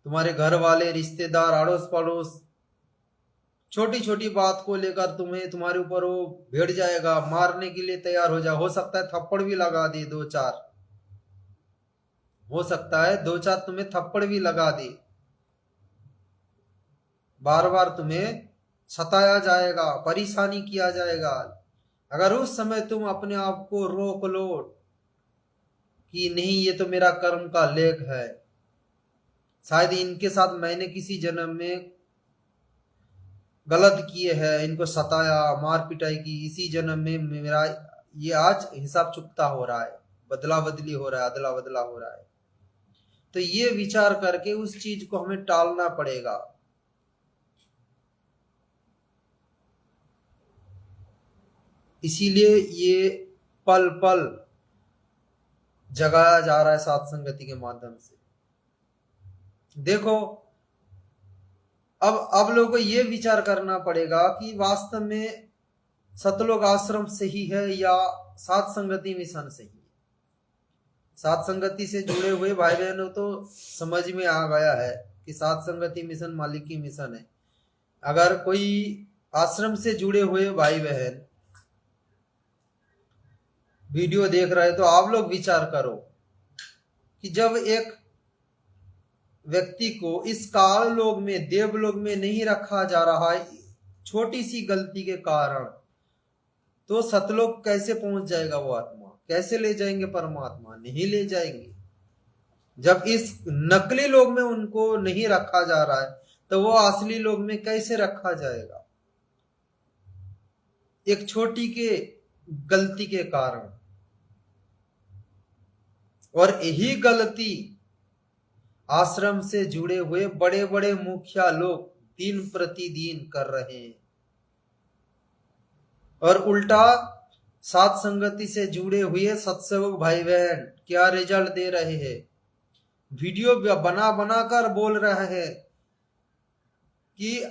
तुम्हारे घर वाले, रिश्तेदार, अड़ोस पड़ोस, छोटी छोटी बात को लेकर तुम्हारे ऊपर वो भिड़ जाएगा, मारने के लिए तैयार हो जाए। हो सकता है थप्पड़ भी लगा दे, दो चार, हो सकता है दो चार तुम्हें थप्पड़ भी लगा दे, बार बार तुम्हें सताया जाएगा, परेशानी किया जाएगा। अगर उस समय तुम अपने आप को रोक लो कि नहीं, ये तो मेरा कर्म का लेख है, शायद इनके साथ मैंने किसी जन्म में गलत किए हैं, इनको सताया, मार पिटाई की, इसी जन्म में मेरा ये आज हिसाब चुकता हो रहा है, बदला बदली हो रहा है, अदला बदला हो रहा है। तो ये विचार करके उस चीज को हमें टालना पड़ेगा। इसीलिए ये पल पल जगाया जा रहा है सात संगति के माध्यम से। देखो, अब लोगों को ये विचार करना पड़ेगा कि वास्तव में सतलोक आश्रम सही है या सात संगति मिशन सही है। सात संगति से जुड़े हुए भाई बहनों तो समझ में आ गया है कि सात संगति मिशन मालिक की मिशन है। अगर कोई आश्रम से जुड़े हुए भाई बहन वीडियो देख रहे तो आप लोग विचार करो कि जब एक व्यक्ति को इस काल लोक में, देवलोक में नहीं रखा जा रहा है छोटी सी गलती के कारण, तो सतलोक कैसे पहुंच जाएगा वो आत्मा? कैसे ले जाएंगे परमात्मा? नहीं ले जाएंगे। जब इस नकली लोक में उनको नहीं रखा जा रहा है तो वो असली लोग में कैसे रखा जाएगा? एक छोटी के गलती के कारण। और यही गलती आश्रम से जुड़े हुए बड़े बड़े मुखिया लोग दिन प्रतिदिन कर रहे हैं। और उल्टा साथ संगति से जुड़े हुए सत्संग भाई बहन क्या रिजल्ट दे रहे हैं? वीडियो बना बना कर बोल रहे हैं कि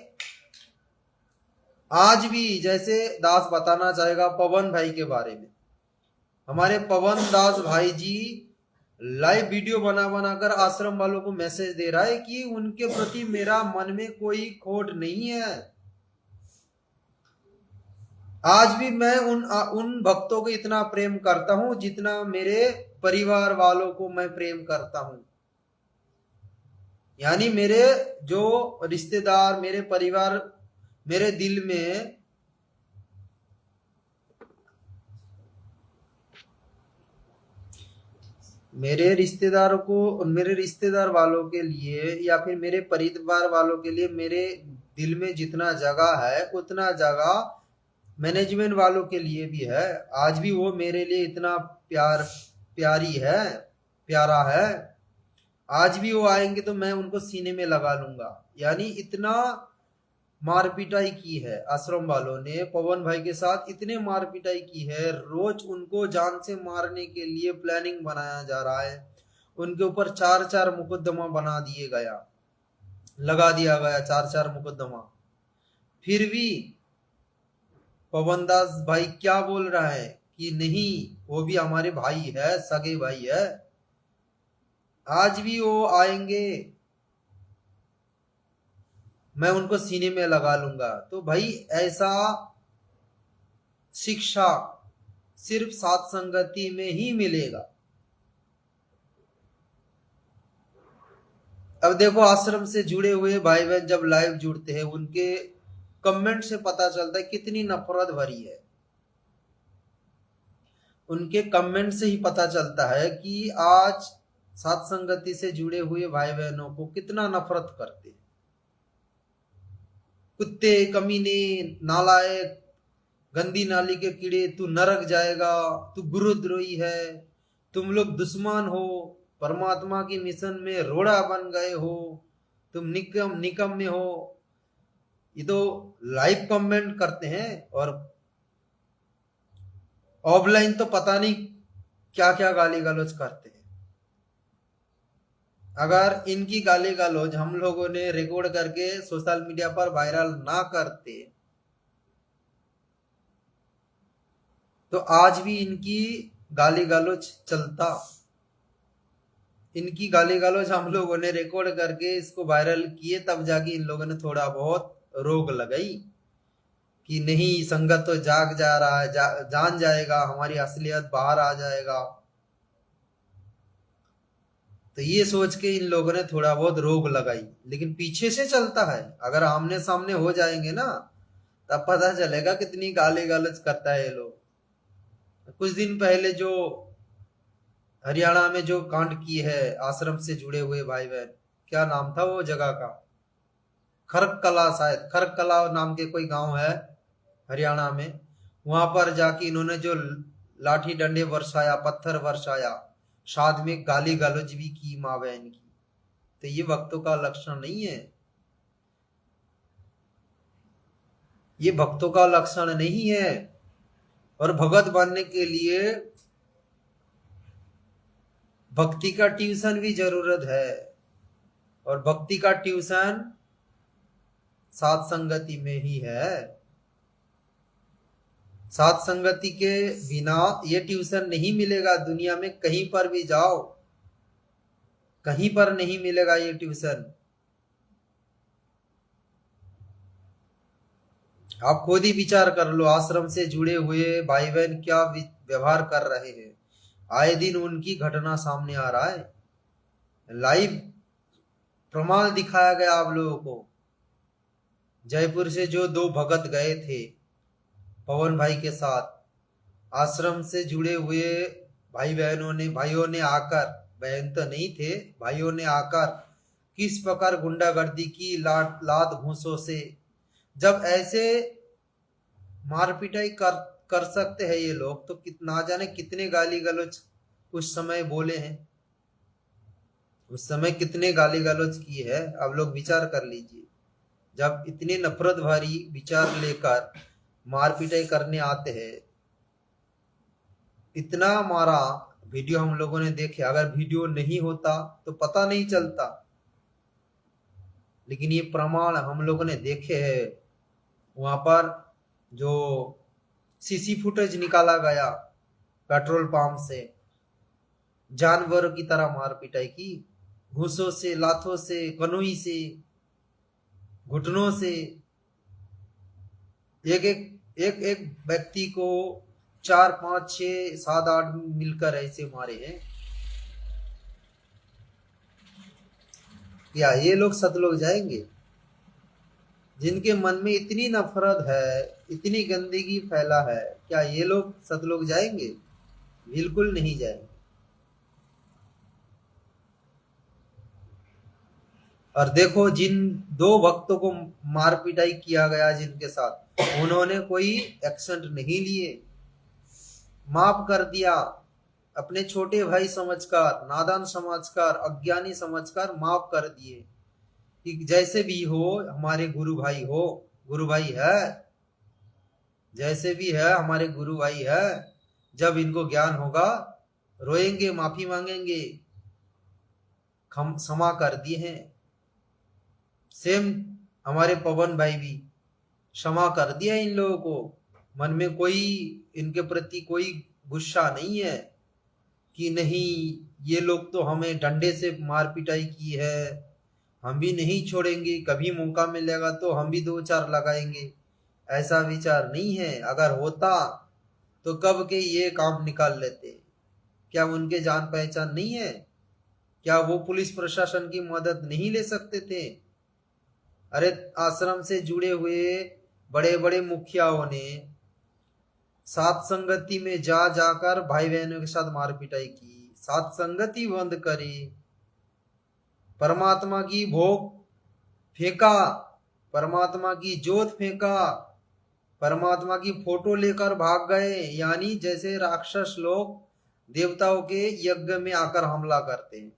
आज भी, जैसे दास बताना चाहेगा पवन भाई के बारे में, हमारे पवन दास भाई जी लाइव वीडियो बना बनाकर आश्रम वालों को मैसेज दे रहा है कि उनके प्रति मेरा मन में कोई खोट नहीं है। आज भी मैं उन भक्तों को इतना प्रेम करता हूं जितना मेरे परिवार वालों को मैं प्रेम करता हूं। यानी मेरे जो रिश्तेदार, मेरे परिवार, मेरे दिल में मेरे रिश्तेदार वालों के लिए या फिर मेरे परिवार वालों के लिए मेरे दिल में जितना जगह है उतना जगह मैनेजमेंट वालों के लिए भी है। आज भी वो मेरे लिए इतना प्यारा है। आज भी वो आएंगे तो मैं उनको सीने में लगा लूंगा। यानी इतना मार पिटाई की है आश्रम वालों ने, पवन भाई के साथ इतने मार पिटाई की है। रोज उनको जान से मारने के लिए प्लानिंग बनाया जा रहा है। उनके ऊपर 4-4 मुकदमा लगा दिया गया 4-4 मुकदमा। फिर भी पवन दास भाई क्या बोल रहा है कि नहीं, वो भी हमारे भाई है, सगे भाई है। आज भी वो आएंगे, मैं उनको सीने में लगा लूंगा। तो भाई ऐसा शिक्षा सिर्फ साथ संगति में ही मिलेगा। अब देखो आश्रम से जुड़े हुए भाई बहन जब लाइव जुड़ते हैं, उनके कमेंट से पता चलता है कितनी नफरत भरी है। उनके कमेंट से ही पता चलता है कि आज साथ संगति से जुड़े हुए भाई बहनों को कितना नफरत करते हैं। कुत्ते, कमीने, नालायक, गंदी नाली के कीड़े, तू नरक जाएगा, तू गुरुद्रोही है, तुम लोग दुश्मन हो, परमात्मा की मिशन में रोड़ा बन गए हो, तुम निकम्मे हो। ये तो लाइव कमेंट करते हैं और ऑफलाइन तो पता नहीं क्या क्या गाली गलौज करते हैं। अगर इनकी गाली गलौज हम लोगों ने रिकॉर्ड करके सोशल मीडिया पर वायरल ना करते तो आज भी इनकी गाली गलौज चलता। इनकी गाली गलौज हम लोगों ने रिकॉर्ड करके इसको वायरल किए, तब जाके इन लोगों ने थोड़ा बहुत रोक लगाई कि नहीं, संगत तो जाग जा रहा है, जान जाएगा, हमारी असलियत बाहर आ जाएगा। तो ये सोच के इन लोगों ने थोड़ा बहुत रोक लगाई, लेकिन पीछे से चलता है। अगर आमने सामने हो जाएंगे ना, तब पता चलेगा कितनी गाली गलौज करता है ये लोग। कुछ दिन पहले जो हरियाणा में जो कांड की है आश्रम से जुड़े हुए भाई बहन, क्या नाम था वो जगह का? खरकला, शायद खरकला नाम के कोई गांव है हरियाणा में। वहां पर जाके इन्होंने जो लाठी डंडे बरसाया, पत्थर बरसाया, साथ में गाली गलौज भी की माँ बहन की। तो ये भक्तों का लक्षण नहीं है, ये भक्तों का लक्षण नहीं है। और भगत बनने के लिए भक्ति का ट्यूशन भी जरूरत है, और भक्ति का ट्यूशन साथ संगति में ही है। साथ संगति के बिना ये ट्यूशन नहीं मिलेगा। दुनिया में कहीं पर भी जाओ, कहीं पर नहीं मिलेगा ये ट्यूशन। आप खुद ही विचार कर लो, आश्रम से जुड़े हुए भाई बहन क्या व्यवहार कर रहे हैं। आए दिन उनकी घटना सामने आ रहा है, लाइव प्रमाण दिखाया गया आप लोगों को। जयपुर से जो 2 भगत गए थे पवन भाई के साथ, आश्रम से जुड़े हुए भाइयों ने आकर, बहन तो नहीं थे, भाइयों ने आकर किस प्रकार गुंडागर्दी की लात घूंसों से। जब ऐसे मार पिटाई कर सकते हैं ये लोग, तो ना जाने कितने गाली गलौज उस समय बोले हैं, उस समय कितने गाली गलौज की है, आप लोग विचार कर लीजिए। जब इतने नफरत भरी विचार लेकर मार पिटाई करने आते हैं, इतना मारा, वीडियो हम लोगों ने देखे, अगर वीडियो नहीं होता तो पता नहीं चलता, लेकिन ये प्रमाण हम लोगों ने देखे हैं। वहां पर जो सीसी फुटेज निकाला गया पेट्रोल पंप से, जानवरों की तरह मार पिटाई की, घूसों से, लाथों से, कनोई से, घुटनों से। एक एक व्यक्ति को 4 5 6 7 8 मिलकर ऐसे मारे हैं। क्या ये लोग सतलोक जाएंगे? जिनके मन में इतनी नफरत है, इतनी गंदगी फैला है, क्या ये लोग सतलोक जाएंगे? बिल्कुल नहीं जाएंगे। और देखो, जिन 2 भक्तों को मार पिटाई किया गया जिनके साथ, उन्होंने कोई एक्शन नहीं लिए, माफ कर दिया, अपने छोटे भाई समझकर, नादान समझकर, अज्ञानी समझकर माफ कर दिए कि जैसे भी हो हमारे गुरु भाई हो, गुरु भाई है, जैसे भी है हमारे गुरु भाई है। जब इनको ज्ञान होगा रोएंगे, माफी मांगेंगे, क्षमा कर दिए हैं। सेम हमारे पवन भाई भी क्षमा कर दिया इन लोगों को, मन में कोई इनके प्रति कोई गुस्सा नहीं है कि नहीं ये लोग तो हमें डंडे से मार पिटाई की है, हम भी नहीं छोड़ेंगे, कभी मौका मिलेगा तो हम भी 2 4 लगाएंगे, ऐसा विचार नहीं है। अगर होता तो कब के ये काम निकाल लेते। क्या उनके जान पहचान नहीं है? क्या वो पुलिस प्रशासन की मदद नहीं ले सकते थे? अरे आश्रम से जुड़े हुए बड़े बड़े मुखियाओं ने सात संगति में जाकर भाई बहनों के साथ मार पिटाई की, सात संगति बंद करी, परमात्मा की भोग फेंका, परमात्मा की जोत फेंका, परमात्मा की फोटो लेकर भाग गए। यानी जैसे राक्षस लोग देवताओं के यज्ञ में आकर हमला करते हैं।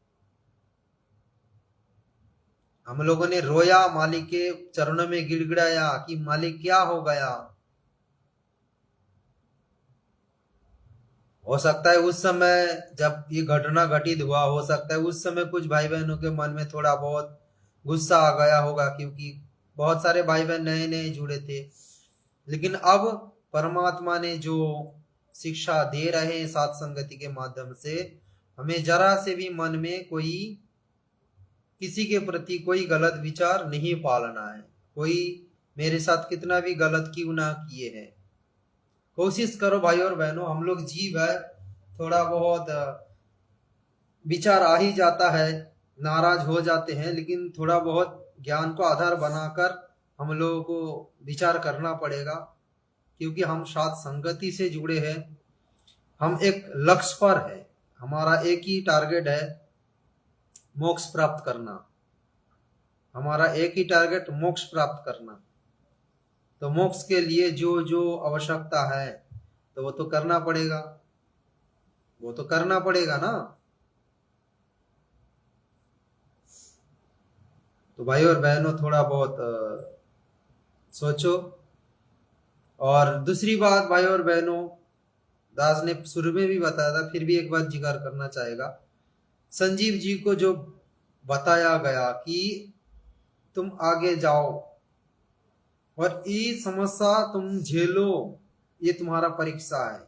हम लोगों ने रोया, मालिक के चरणों में गिड़गिड़ाया कि मालिक क्या हो गया। हो सकता है उस समय जब ये घटना घटित हुआ, हो सकता है उस समय कुछ भाई बहनों के मन में थोड़ा बहुत गुस्सा आ गया होगा, क्योंकि बहुत सारे भाई बहन नए नए जुड़े थे। लेकिन अब परमात्मा ने जो शिक्षा दे रहे हैं सात संगति के माध्यम से, हमें जरा से भी मन में कोई किसी के प्रति कोई गलत विचार नहीं पालना है। कोई मेरे साथ कितना भी गलत क्यों ना किए हैं, कोशिश करो भाई और बहनों, हम लोग जीव है, थोड़ा बहुत विचार आ ही जाता है, नाराज हो जाते हैं, लेकिन थोड़ा बहुत ज्ञान को आधार बनाकर हम लोगों को विचार करना पड़ेगा, क्योंकि हम साथ संगति से जुड़े हैं। हम एक लक्ष्य पर है, हमारा एक ही टारगेट है, मोक्ष प्राप्त करना। हमारा एक ही टारगेट मोक्ष प्राप्त करना। तो मोक्ष के लिए जो जो आवश्यकता है तो वो तो करना पड़ेगा, वो तो करना पड़ेगा ना। तो भाई और बहनों, थोड़ा बहुत सोचो। और दूसरी बात भाई और बहनों, दास ने शुरू में भी बताया था, फिर भी एक बात जिक्र करना चाहेगा। संजीव जी को जो बताया गया कि तुम आगे जाओ और ये समस्या तुम झेलो, ये तुम्हारा परीक्षा है।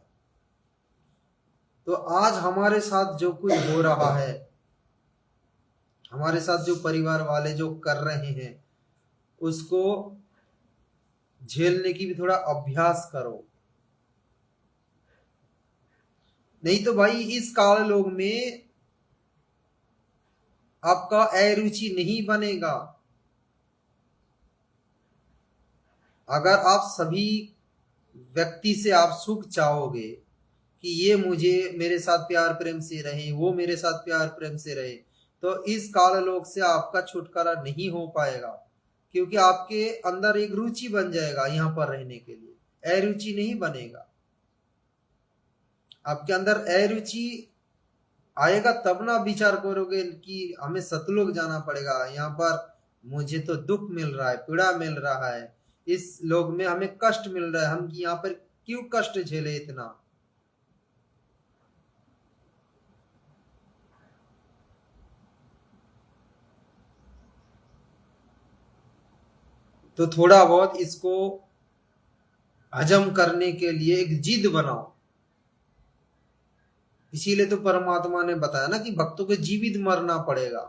तो आज हमारे साथ जो कुछ हो रहा है, हमारे साथ जो परिवार वाले जो कर रहे हैं, उसको झेलने की भी थोड़ा अभ्यास करो। नहीं तो भाई इस काल लोग में आपका अरुचि नहीं बनेगा। अगर आप सभी व्यक्ति से आप सुख चाहोगे कि ये मुझे मेरे साथ प्यार प्रेम से रहे, वो मेरे साथ प्यार प्रेम से रहे, तो इस काललोक से आपका छुटकारा नहीं हो पाएगा, क्योंकि आपके अंदर एक रुचि बन जाएगा यहाँ पर रहने के लिए, अरुचि नहीं बनेगा। आपके अंदर अरुचि आएगा तब ना विचार करोगे कि हमें सतलोक जाना पड़ेगा, यहाँ पर मुझे तो दुख मिल रहा है, पीड़ा मिल रहा है, इस लोक में हमें कष्ट मिल रहा है, हम यहाँ पर क्यों कष्ट झेले इतना। तो थोड़ा बहुत इसको हजम करने के लिए एक जिद बनाओ। इसीलिए तो परमात्मा ने बताया ना कि भक्तों को जीवित मरना पड़ेगा।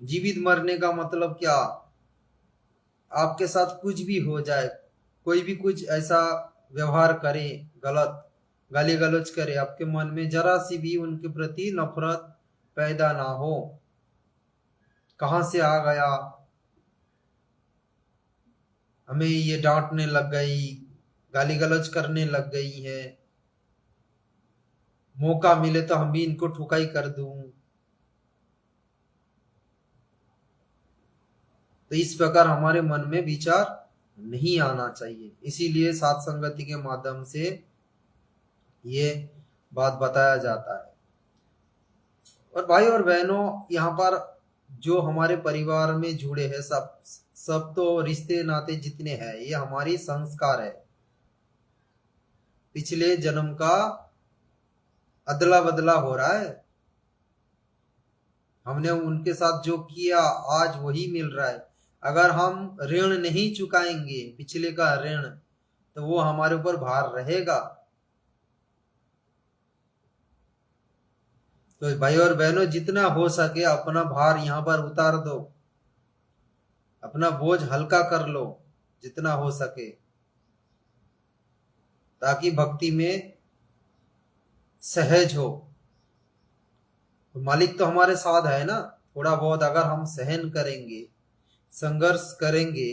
जीवित मरने का मतलब क्या? आपके साथ कुछ भी हो जाए, कोई भी कुछ ऐसा व्यवहार करे, गलत गाली गलौज करे, आपके मन में जरा सी भी उनके प्रति नफरत पैदा ना हो। कहां से आ गया, हमें ये डांटने लग गई, गाली गलौज करने लग गई है, मौका मिले तो हम भी इनको ठुकाई कर दूं। तो इस प्रकार हमारे मन में विचार नहीं आना चाहिए। इसीलिए सात संगति के माध्यम से ये बात बताया जाता है। और भाई और बहनों, यहाँ पर जो हमारे परिवार में जुड़े हैं सब तो रिश्ते नाते जितने हैं, ये हमारी संस्कार है। पिछले जन्म का अदला बदला हो रहा है। हमने उनके साथ जो किया आज वही मिल रहा है। अगर हम ऋण नहीं चुकाएंगे, पिछले का ऋण, तो वो हमारे ऊपर भार रहेगा। तो भाई और बहनों, जितना हो सके अपना भार यहाँ पर उतार दो, अपना बोझ हल्का कर लो जितना हो सके, ताकि भक्ति में सहज हो। तो मालिक तो हमारे साथ है ना। थोड़ा बहुत अगर हम सहन करेंगे, संघर्ष करेंगे,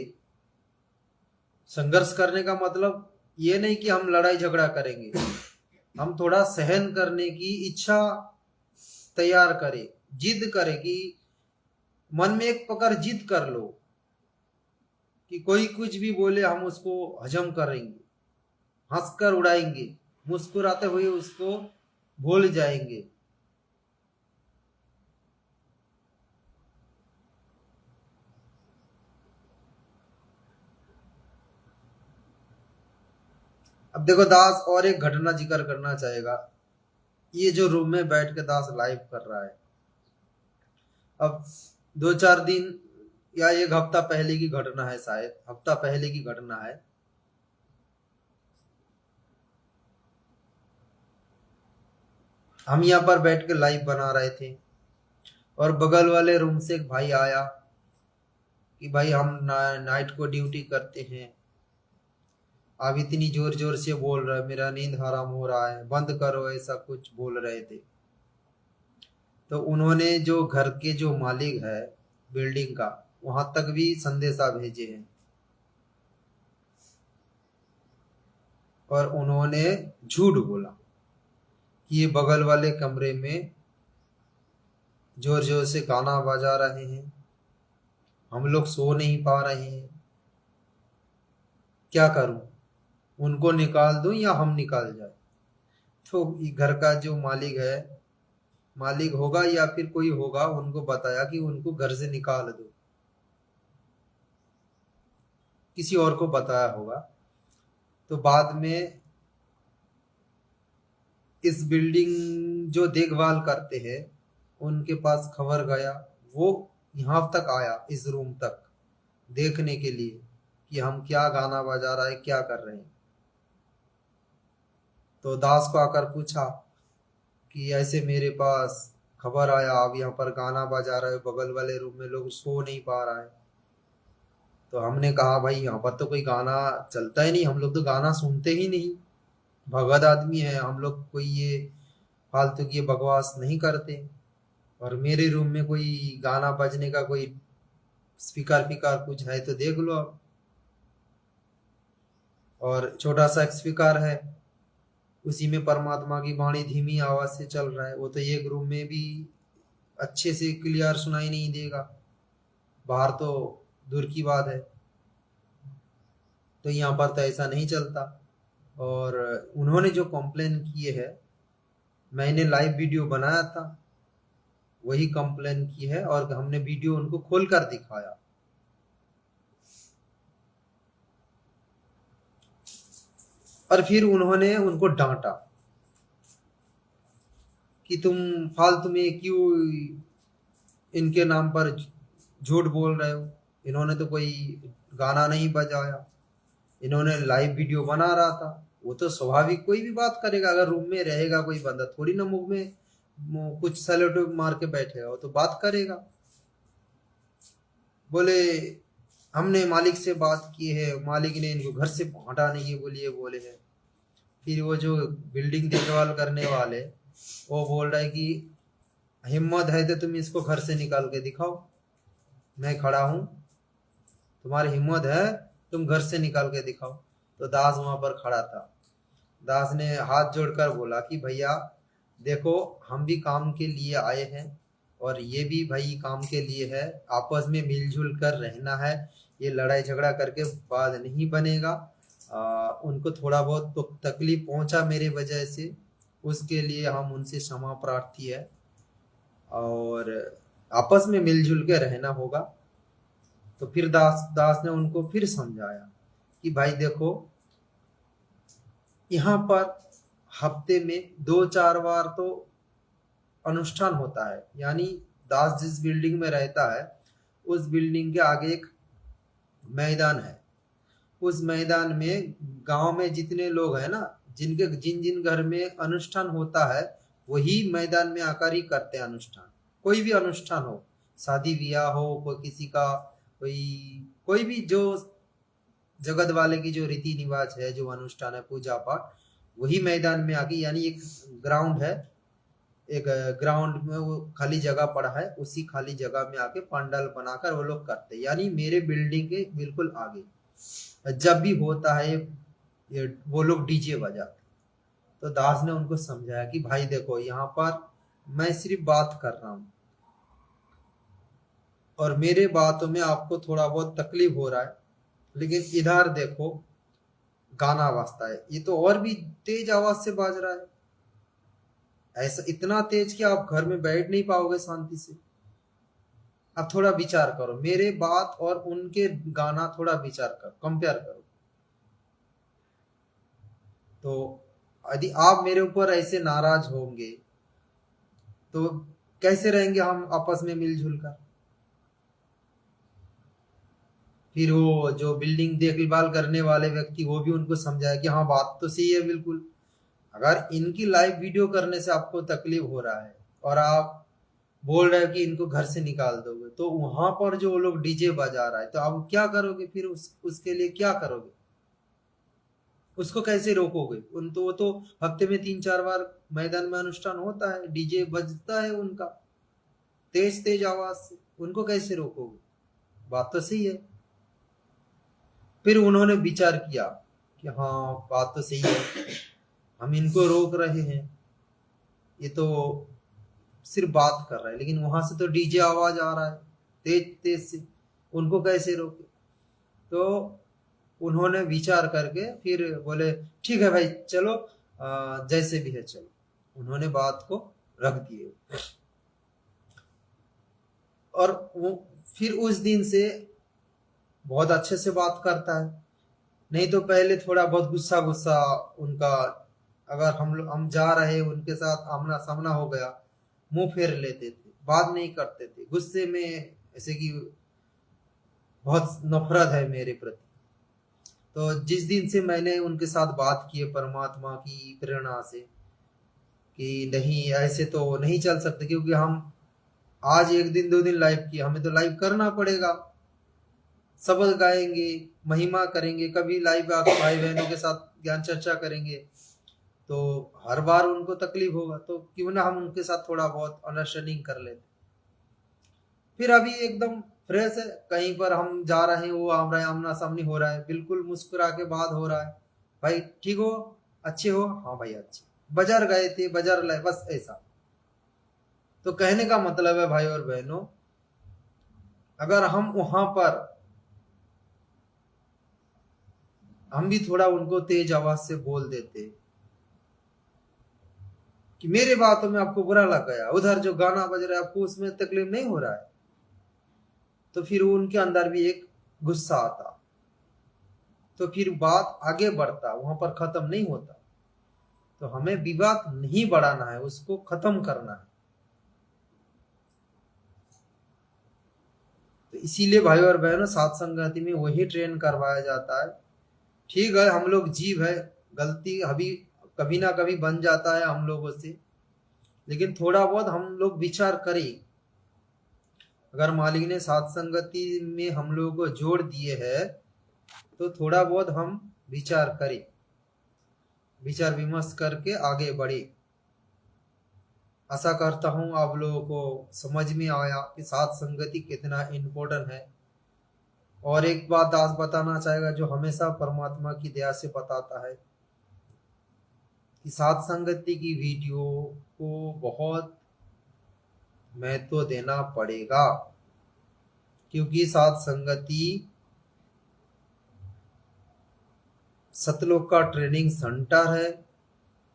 संघर्ष करने का मतलब ये नहीं कि हम लड़ाई झगड़ा करेंगे, हम थोड़ा सहन करने की इच्छा तैयार करें, जिद करें कि मन में एक प्रकार जिद कर लो कि कोई कुछ भी बोले हम उसको हजम करेंगे, हंसकर उड़ाएंगे, मुस्कुराते हुए उसको भूल जाएंगे। अब देखो, दास और एक घटना जिक्र करना चाहेगा। ये जो रूम में बैठ के दास लाइव कर रहा है, अब 2-4 दिन या एक हफ्ता पहले की घटना है, शायद हफ्ता पहले की घटना है। हम यहाँ पर बैठ के लाइव बना रहे थे और बगल वाले रूम से एक भाई आया कि भाई हम नाइट को ड्यूटी करते हैं, आप इतनी जोर जोर से बोल रहे, मेरा नींद हराम हो रहा है, बंद करो, ऐसा कुछ बोल रहे थे। तो उन्होंने जो घर के जो मालिक है बिल्डिंग का, वहां तक भी संदेशा भेजे हैं और उन्होंने झूठ बोला कि ये बगल वाले कमरे में जोर जोर से गाना बजा रहे हैं, हम लोग सो नहीं पा रहे हैं, क्या करूं, उनको निकाल दूं या हम निकाल जाए। तो घर का जो मालिक है, मालिक होगा या फिर कोई होगा, उनको बताया कि उनको घर से निकाल दो, किसी और को बताया होगा। तो बाद में इस बिल्डिंग जो देखभाल करते हैं उनके पास खबर गया, वो यहाँ तक आया, इस रूम तक देखने के लिए कि हम क्या गाना बजा रहा है, क्या कर रहे हैं। तो दास को आकर पूछा कि ऐसे मेरे पास खबर आया, आप यहाँ पर गाना बजा रहे हो, बगल वाले रूम में लोग सो नहीं पा रहा है। तो हमने कहा भाई यहाँ पर तो कोई गाना चलता ही नहीं, हम लोग तो गाना सुनते ही नहीं, भगत आदमी है हम लोग, कोई ये फालतू की बकवास नहीं करते। और मेरे रूम में कोई गाना बजने का कोई स्पीकर फिकर कुछ है तो देख लो आप। और छोटा सा स्पीकर है, उसी में परमात्मा की वाणी धीमी आवाज से चल रहा है, वो तो एक रूम में भी अच्छे से क्लियर सुनाई नहीं देगा, बाहर तो दूर की बात है। तो यहाँ पर तो ऐसा नहीं चलता। और उन्होंने जो कंप्लेन किए है, मैंने लाइव वीडियो बनाया था, वही कंप्लेन की है और हमने वीडियो उनको खोल कर दिखाया। और फिर उन्होंने उनको डांटा कि तुम फालतू में क्यों इनके नाम पर झूठ बोल रहे हो, इन्होंने तो कोई गाना नहीं बजाया, इन्होंने लाइव वीडियो बना रहा था। वो तो स्वाभाविक कोई भी बात करेगा, अगर रूम में रहेगा कोई बंदा थोड़ी ना मुंह में कुछ सैल्यूट मार के बैठेगा, वो तो बात करेगा। बोले हमने मालिक से बात की है, मालिक ने इनको घर से हटाने के लिए बोले हैं। फिर वो जो बिल्डिंग देखभाल करने वाले, वो बोल रहा है कि हिम्मत है तो तुम इसको घर से निकाल के दिखाओ, मैं खड़ा हूँ, तुम्हारी हिम्मत है तुम घर से निकाल के दिखाओ। तो दास वहां पर खड़ा था। दास ने हाथ जोड़कर बोला कि भैया देखो, हम भी काम के लिए आए हैं और ये भी भाई काम के लिए है, आपस में मिलजुल कर रहना है, ये लड़ाई झगड़ा करके बात नहीं बनेगा। उनको थोड़ा बहुत तो तकलीफ पहुंचा मेरे वजह से, उसके लिए हम उनसे क्षमा प्रार्थी है और आपस में मिलजुल के रहना होगा। तो फिर दास ने उनको फिर समझाया कि भाई देखो, यहाँ पर हफ्ते में 2-4 बार तो अनुष्ठान होता है, यानी दास जिस बिल्डिंग में रहता है उस बिल्डिंग के आगे एक मैदान है। उस मैदान में गांव में जितने लोग हैं ना, जिन जिन घर में अनुष्ठान होता है, वही मैदान में आकर ही करते हैं अनुष्ठान। कोई भी अनुष्ठान हो, शादी ब्याह हो, कोई किसी का कोई भी जो जगत वाले की जो रीति रिवाज है, जो अनुष्ठान है, पूजा पाठ, वही मैदान में आके, यानी एक ग्राउंड है, एक ग्राउंड में वो खाली जगह पड़ा है, उसी खाली जगह में आके पंडाल बनाकर वो लोग करते हैं, यानी मेरे बिल्डिंग के बिल्कुल आगे। जब भी होता है ये वो लोग डीजे बजाते। तो दास ने उनको समझाया कि भाई देखो, यहाँ पर मैं सिर्फ बात कर रहा हूँ और मेरे बातों में आपको थोड़ा बहुत तकलीफ हो रहा है, लेकिन इधर देखो गाना बजता है, ये तो और भी तेज आवाज से बाज रहा है, ऐसा इतना तेज कि आप घर में बैठ नहीं पाओगे शांति से। अब थोड़ा विचार करो, मेरे बात और उनके गाना थोड़ा विचार करो, कंपेयर करो। तो यदि आप मेरे ऊपर ऐसे नाराज होंगे तो कैसे रहेंगे हम आपस में मिलजुल कर। फिर वो जो बिल्डिंग देखभाल करने वाले व्यक्ति, वो भी उनको समझाया कि हाँ बात तो सही है बिल्कुल, अगर इनकी लाइव वीडियो करने से आपको तकलीफ हो रहा है और आप बोल रहे हो कि इनको घर से निकाल दोगे, तो वहां पर जो वो लोग डीजे बजा रहा है, तो आप क्या करोगे फिर? उसके लिए क्या करोगे? उसको कैसे रोकोगे? उन तो वो तो हफ्ते में 3-4 बार मैदान में अनुष्ठान होता है, डीजे बजता है उनका तेज तेज आवाज से, उनको कैसे रोकोगे? बात तो सही है। फिर उन्होंने विचार किया कि हाँ बात तो सही है, हम इनको रोक रहे हैं, ये तो सिर्फ बात कर रहा है, लेकिन वहां से तो डीजे आवाज आ रहा है तेज तेज से, उनको कैसे रोके? तो उन्होंने विचार करके फिर बोले ठीक है भाई चलो, जैसे भी है चलो। उन्होंने बात को रख दिए और वो फिर उस दिन से बहुत अच्छे से बात करता है। नहीं तो पहले थोड़ा बहुत गुस्सा गुस्सा उनका, अगर हम जा रहे उनके साथ आमना सामना हो गया, मुंह फेर लेते थे, बात नहीं करते थे गुस्से में, ऐसे कि बहुत नफरत है मेरे प्रति। तो जिस दिन से मैंने उनके साथ बात की है परमात्मा की प्रेरणा से कि नहीं ऐसे तो नहीं चल सकते, क्योंकि हम आज 1 दिन 2 दिन लाइव किए, हमें तो लाइव करना पड़ेगा, शब्द गाएंगे, महिमा करेंगे, कभी लाइव आकर भाई बहनों के साथ ज्ञान चर्चा करेंगे, तो हर बार उनको तकलीफ होगा, तो क्यों ना हम उनके साथ थोड़ा बहुत अंडरस्टैंडिंग कर लेते। फिर अभी एकदम फ्रेश है, कहीं पर हम जा रहे हैं, वो आमना सामने हो रहा है, बिल्कुल मुस्कुरा के बात हो रहा है, भाई ठीक हो, अच्छे हो, हाँ भाई अच्छे, बाजार गए थे, बाजार लाए, बस ऐसा। तो कहने का मतलब है भाई और बहनों, अगर हम वहां पर हम भी थोड़ा उनको तेज आवाज से बोल देते कि मेरे बातों में आपको बुरा लग गया, उधर जो गाना बज रहा है आपको उसमें तकलीफ नहीं हो रहा है, तो फिर उनके अंदर भी एक गुस्सा आता, तो फिर बात आगे बढ़ता, वहां पर खत्म नहीं होता। तो हमें विवाद नहीं बढ़ाना है, उसको खत्म करना है। तो इसीलिए भाई और बहनों, साथ संगति में वही ट्रेन करवाया जाता है। ठीक है, हम लोग जीव है, गलती अभी कभी ना कभी बन जाता है हम लोगों से, लेकिन थोड़ा बहुत हम लोग विचार करें। अगर मालिक ने साथ संगति में हम लोगों को जोड़ दिए है, तो थोड़ा बहुत हम विचार करें, विचार विमर्श करके आगे बढ़े। आशा करता हूँ आप लोगों को समझ में आया कि साथ संगति कितना इम्पोर्टेंट है। और एक बात दास बताना चाहेगा, जो हमेशा परमात्मा की दया से बताता है कि साथ संगति की वीडियो को बहुत महत्व देना पड़ेगा, क्योंकि साथ संगति सतलोक का ट्रेनिंग सेंटर है।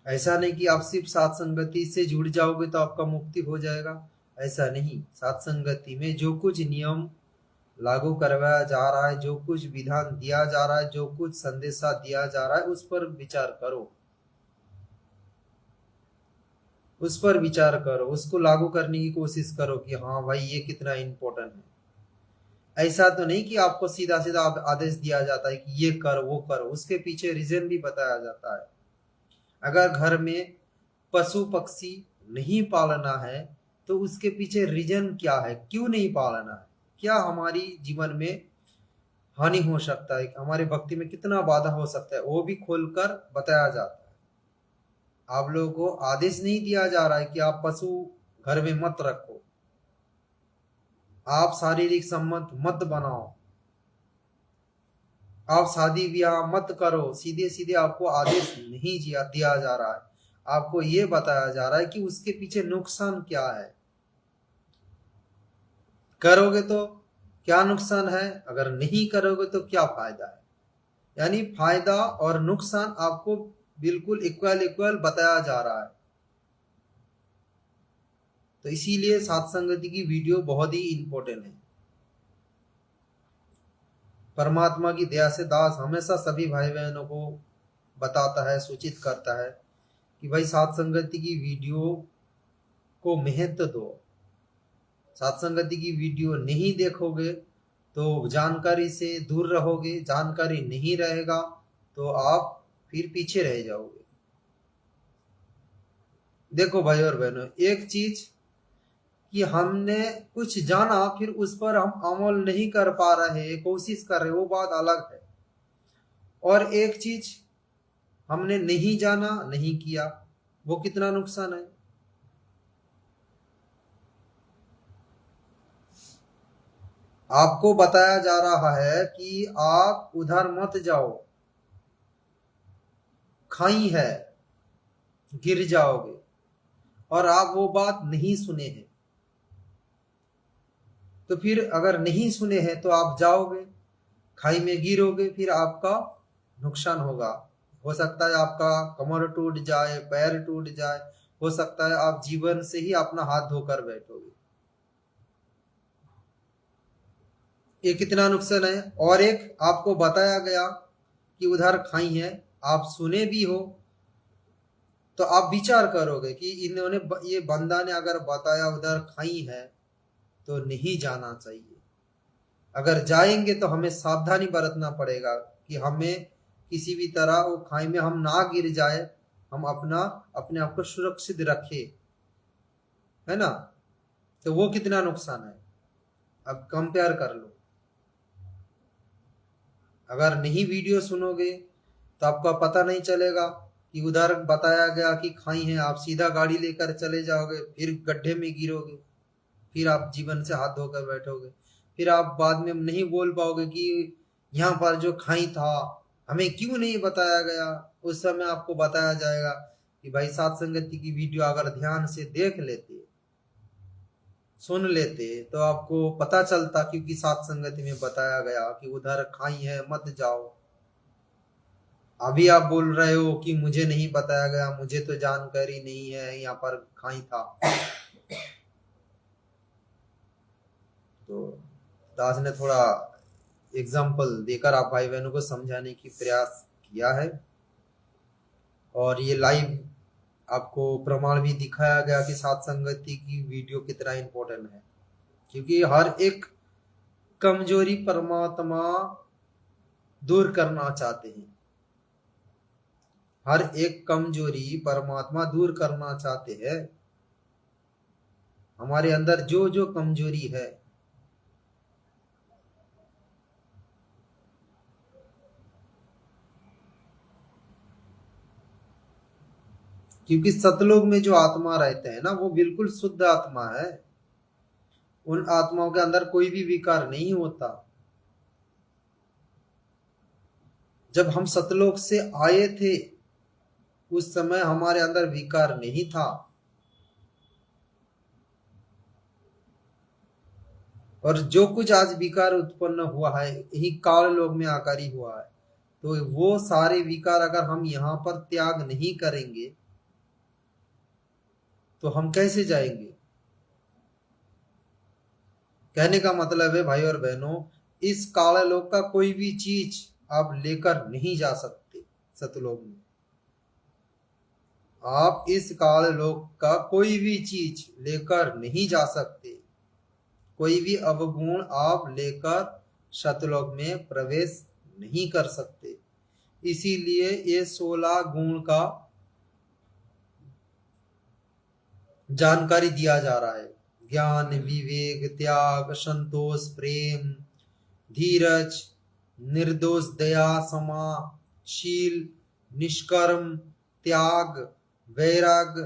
ऐसा नहीं कि आप सिर्फ साथ संगति से जुड़ जाओगे तो आपका मुक्ति हो जाएगा, ऐसा नहीं। साथ संगति में जो कुछ नियम लागू करवाया जा रहा है, जो कुछ विधान दिया जा रहा है, जो कुछ संदेशा दिया जा रहा है, उस पर विचार करो, उस पर विचार करो, उसको लागू करने की कोशिश करो कि हाँ भाई ये कितना इम्पोर्टेंट है। ऐसा तो नहीं कि आपको सीधा सीधा आदेश दिया जाता है कि ये कर वो करो, उसके पीछे रीजन भी बताया जाता है। अगर घर में पशु पक्षी नहीं पालना है तो उसके पीछे रीजन क्या है, क्यों नहीं पालना है, क्या हमारी जीवन में हानि हो सकता है, हमारे भक्ति में कितना बाधा हो सकता है, वो भी खोलकर बताया जाता है। आप लोगों को आदेश नहीं दिया जा रहा है कि आप पशु घर में मत रखो, आप शारीरिक संबंध मत बनाओ, आप शादी ब्याह मत करो, सीधे सीधे आपको आदेश नहीं दिया जा रहा है। आपको ये बताया जा रहा है कि उसके पीछे नुकसान क्या है, करोगे तो क्या नुकसान है, अगर नहीं करोगे तो क्या फायदा है। यानी फायदा और नुकसान आपको बिल्कुल इक्वल इक्वल बताया जा रहा है। तो इसीलिए साथ संगति की वीडियो बहुत ही इंपॉर्टेंट है। परमात्मा की दया से दास हमेशा सभी भाई बहनों को बताता है, सूचित करता है कि भाई साथ संगति की वीडियो को महत्व दो। साथ संगति की वीडियो नहीं देखोगे तो जानकारी से दूर रहोगे, जानकारी नहीं रहेगा तो आप फिर पीछे रह जाओगे। देखो भाई और बहनों, एक चीज कि हमने कुछ जाना फिर उस पर हम अमल नहीं कर पा रहे, कोशिश कर रहे, वो बात अलग है। और एक चीज हमने नहीं जाना, नहीं किया, वो कितना नुकसान है। आपको बताया जा रहा है कि आप उधर मत जाओ, खाई है, गिर जाओगे, और आप वो बात नहीं सुने हैं। तो फिर अगर नहीं सुने हैं तो आप जाओगे, खाई में गिरोगे, फिर आपका नुकसान होगा। हो सकता है आपका कमर टूट जाए, पैर टूट जाए, हो सकता है आप जीवन से ही अपना हाथ धोकर बैठोगे। ये कितना नुकसान है। और एक आपको बताया गया कि उधर खाई है, आप सुने भी हो तो आप विचार करोगे कि इन्होंने, ये बंदा ने अगर बताया उधर खाई है तो नहीं जाना चाहिए। अगर जाएंगे तो हमें सावधानी बरतना पड़ेगा कि हमें किसी भी तरह वो खाई में हम ना गिर जाए, हम अपने आप को सुरक्षित रखे, है ना। तो वो कितना नुकसान है, अब कंपेयर कर लो। अगर नहीं वीडियो सुनोगे तो आपका पता नहीं चलेगा कि उधर बताया गया कि खाई है, आप सीधा गाड़ी लेकर चले जाओगे, फिर गड्ढे में गिरोगे, फिर आप जीवन से हाथ धोकर बैठोगे, फिर आप बाद में नहीं बोल पाओगे कि यहाँ पर जो खाई था हमें क्यों नहीं बताया गया। उस समय आपको बताया जाएगा कि भाई साथ संगति की वीडियो अगर ध्यान से देख लेते सुन लेते तो आपको पता चलता, क्योंकि सात संगति में बताया गया कि उधर खाई है मत जाओ। अभी आप बोल रहे हो कि मुझे नहीं बताया गया, मुझे तो जानकारी नहीं है यहाँ पर खाई था। तो दास ने थोड़ा एग्जाम्पल देकर आप भाई बहनों को समझाने की प्रयास किया है, और ये लाइव आपको प्रमाण भी दिखाया गया कि सात संगति की वीडियो कितना इम्पोर्टेंट है, क्योंकि हर एक कमजोरी परमात्मा दूर करना चाहते हैं। हर एक कमजोरी परमात्मा दूर करना चाहते हैं। हमारे अंदर जो जो कमजोरी है, क्योंकि सतलोक में जो आत्मा रहते हैं ना, वो बिल्कुल शुद्ध आत्मा है। उन आत्माओं के अंदर कोई भी विकार नहीं होता। जब हम सतलोक से आए थे उस समय हमारे अंदर विकार नहीं था, और जो कुछ आज विकार उत्पन्न हुआ है यही काल लोक में आकर ही हुआ है। तो वो सारे विकार अगर हम यहाँ पर त्याग नहीं करेंगे तो हम कैसे जाएंगे? कहने का मतलब है भाई और बहनों, इस काल लोक का कोई भी चीज आप लेकर नहीं जा सकते सतलोक में। आप इस काल लोक का कोई भी चीज लेकर नहीं जा सकते। कोई भी अवगुण आप लेकर सतलोक में प्रवेश नहीं कर सकते। इसीलिए ये 16 गुण का जानकारी दिया जा रहा है। ज्ञान, विवेक, त्याग, संतोष, प्रेम, धीरज, निर्दोष, दया, क्षमा, शील, निष्कर्म, त्याग, वैराग,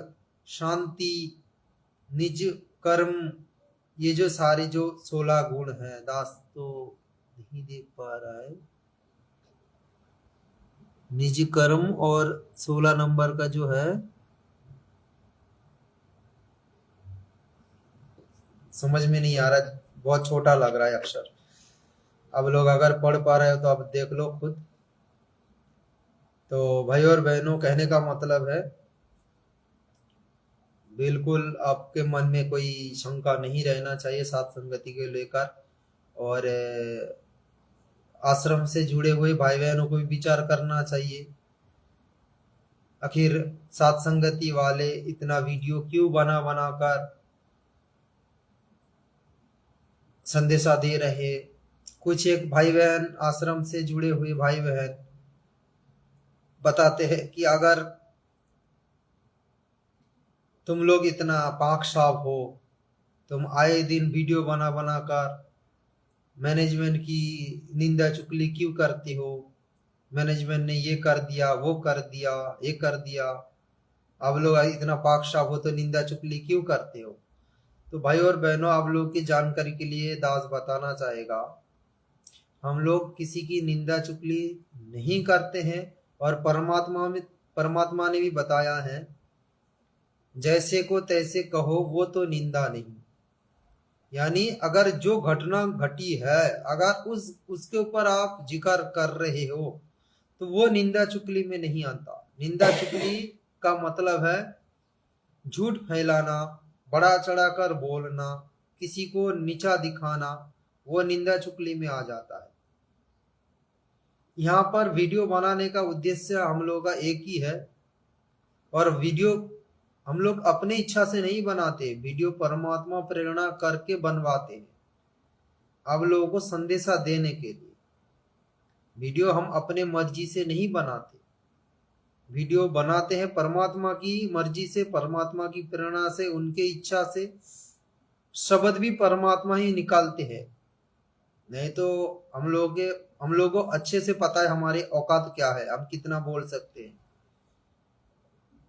शांति, निज कर्म, ये जो सारे जो 16 गुण हैं, दास तो नहीं देख पा रहा है। निज कर्म और 16 नंबर का जो है समझ में नहीं आ रहा, बहुत छोटा लग रहा है अक्षर। अब लोग अगर पढ़ पा रहे हो तो आप देख लो खुद। तो भाई और बहनों, कहने का मतलब है बिल्कुल आपके मन में कोई शंका नहीं रहना चाहिए सात संगति के लेकर। और आश्रम से जुड़े हुए भाई बहनों को भी विचार करना चाहिए, आखिर सात संगति वाले इतना वीडियो क्यों बना बना कर संदेशा दे रहे। कुछ एक भाई बहन आश्रम से जुड़े हुए भाई बहन बताते हैं कि अगर तुम लोग इतना पाक साफ हो, तुम आए दिन वीडियो बना बना कर मैनेजमेंट की निंदा चुगली क्यों करते हो? मैनेजमेंट ने ये कर दिया, वो कर दिया, ये कर दिया। आप लोग इतना पाक साफ हो तो निंदा चुगली क्यों करते हो? तो भाई और बहनों, आप लोग की जानकारी के लिए दास बताना चाहेगा, हम लोग किसी की निंदा चुगली नहीं करते हैं। और परमात्मा ने भी बताया है, जैसे को तैसे कहो, वो तो निंदा नहीं। यानी अगर जो घटना घटी है, अगर उसके ऊपर आप जिक्र कर रहे हो तो वो निंदा चुगली में नहीं आता। निंदा चुगली का मतलब है झूठ फैलाना, बड़ा चढ़ाकर बोलना, किसी को नीचा दिखाना, वो निंदा चुगली में आ जाता है। यहाँ पर वीडियो बनाने का उद्देश्य हम लोग का एक ही है, और वीडियो हम लोग अपनी इच्छा से नहीं बनाते, वीडियो परमात्मा प्रेरणा करके बनवाते हैं आप लोगों को संदेशा देने के लिए। वीडियो हम अपने मर्जी से नहीं बनाते, वीडियो बनाते हैं परमात्मा की मर्जी से, परमात्मा की प्रेरणा से, उनके इच्छा से। शब्द भी परमात्मा ही निकालते हैं। नहीं तो हम लोगों को अच्छे से पता है हमारी औकात क्या है, हम कितना बोल सकते हैं,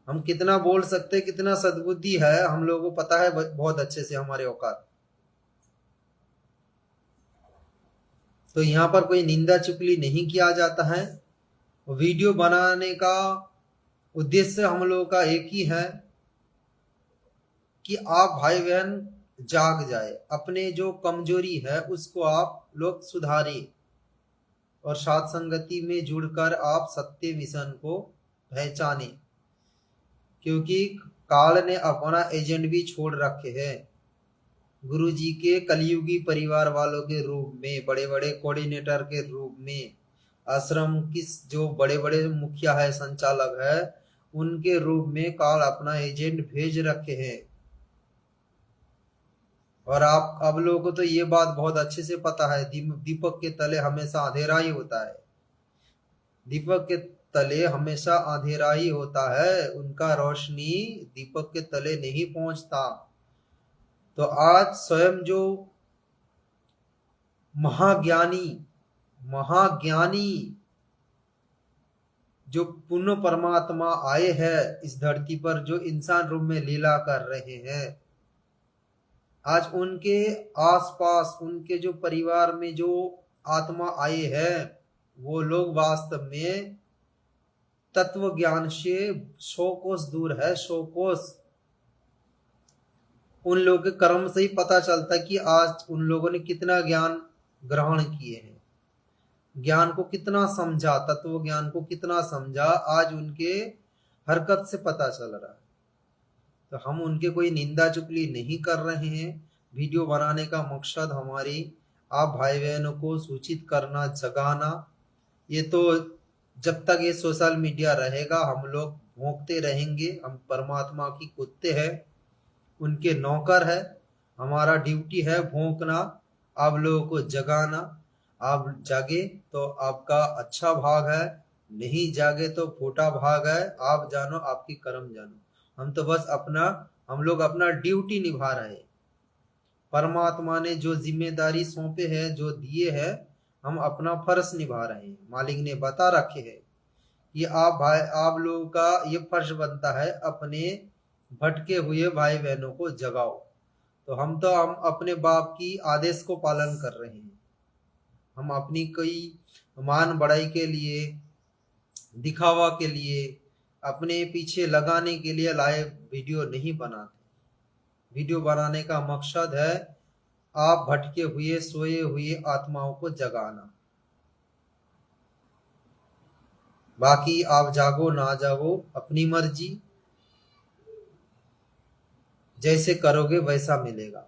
हम कितना बोल सकते हैं, कितना सद्बुद्धि है, हम लोगों को पता है बहुत अच्छे से हमारे औकात। तो यहाँ पर कोई निंदा चुगली नहीं किया जाता है। वीडियो बनाने का उद्देश्य हम लोगों का एक ही है कि आप भाई बहन जाग जाए, अपने जो कमजोरी है उसको आप लोग सुधारें और साथ संगति में जुड़कर आप सत्य मिशन को पहचाने, क्योंकि काल ने अपना एजेंट भी छोड़ रखे हैं। गुरु जी के कलयुगी परिवार वालों के रूप में, बड़े बड़े कोऑर्डिनेटर के रूप में, आश्रम की जो बड़े बड़े मुखिया है, संचालक है, उनके रूप में काल अपना एजेंट भेज रखे हैं। और आप लोगों को तो ये बात बहुत अच्छे से पता है, दीपक के तले हमेशा अंधेरा ही होता है। दीपक के तले हमेशा अंधेरा ही होता है, उनका रोशनी दीपक के तले नहीं पहुंचता। तो आज स्वयं जो महाज्ञानी जो पूर्ण परमात्मा आए हैं इस धरती पर, जो इंसान रूप में लीला कर रहे हैं, आज उनके आसपास, उनके जो परिवार में जो आत्मा आए हैं, वो लोग वास्तव में तत्व ज्ञान से 100 कोस दूर है, 100 कोस। उन लोगों के कर्म से ही पता चलता है कि आज उन लोगों ने कितना ज्ञान ग्रहण किए हैं, ज्ञान को कितना समझा, तत्व ज्ञान को कितना समझा, आज उनके हरकत से पता चल रहा है। तो हम उनके कोई निंदा चुगली नहीं कर रहे हैं। वीडियो बनाने का मकसद हमारी आप भाई बहनों को सूचित करना, जगाना। ये तो जब तक ये सोशल मीडिया रहेगा हम लोग भोंकते रहेंगे। हम परमात्मा की कुत्ते हैं, उनके नौकर है, हमारा ड्यूटी है भोंकना, आप लोगों को जगाना। आप जागे तो आपका अच्छा भाग है, नहीं जागे तो खोटा भाग है। आप जानो, आपकी कर्म जानो। हम तो बस हम लोग अपना ड्यूटी निभा रहे हैं। परमात्मा ने जो जिम्मेदारी सौंपे है, जो दिए है, हम अपना फर्ज निभा रहे हैं। मालिक ने बता रखे हैं कि आप लोगों का ये फर्ज बनता है अपने भटके हुए भाई बहनों को जगाओ। तो हम अपने बाप की आदेश को पालन कर रहे हैं। हम अपनी कोई मान बढ़ाई के लिए, दिखावा के लिए, अपने पीछे लगाने के लिए लाइव वीडियो नहीं बनाते। वीडियो बनाने का मकसद है आप भटके हुए, सोए हुए आत्माओं को जगाना। बाकी आप जागो ना जागो अपनी मर्जी, जैसे करोगे वैसा मिलेगा।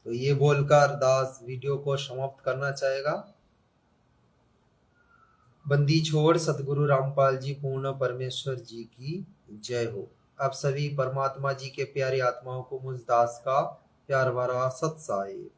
तो ये बोलकर दास वीडियो को समाप्त करना चाहेगा। बंदी छोड़ सतगुरु रामपाल जी पूर्ण परमेश्वर जी की जय हो। आप सभी परमात्मा जी के प्यारे आत्माओं को मुझ दास का प्यार भरा सत साहिब।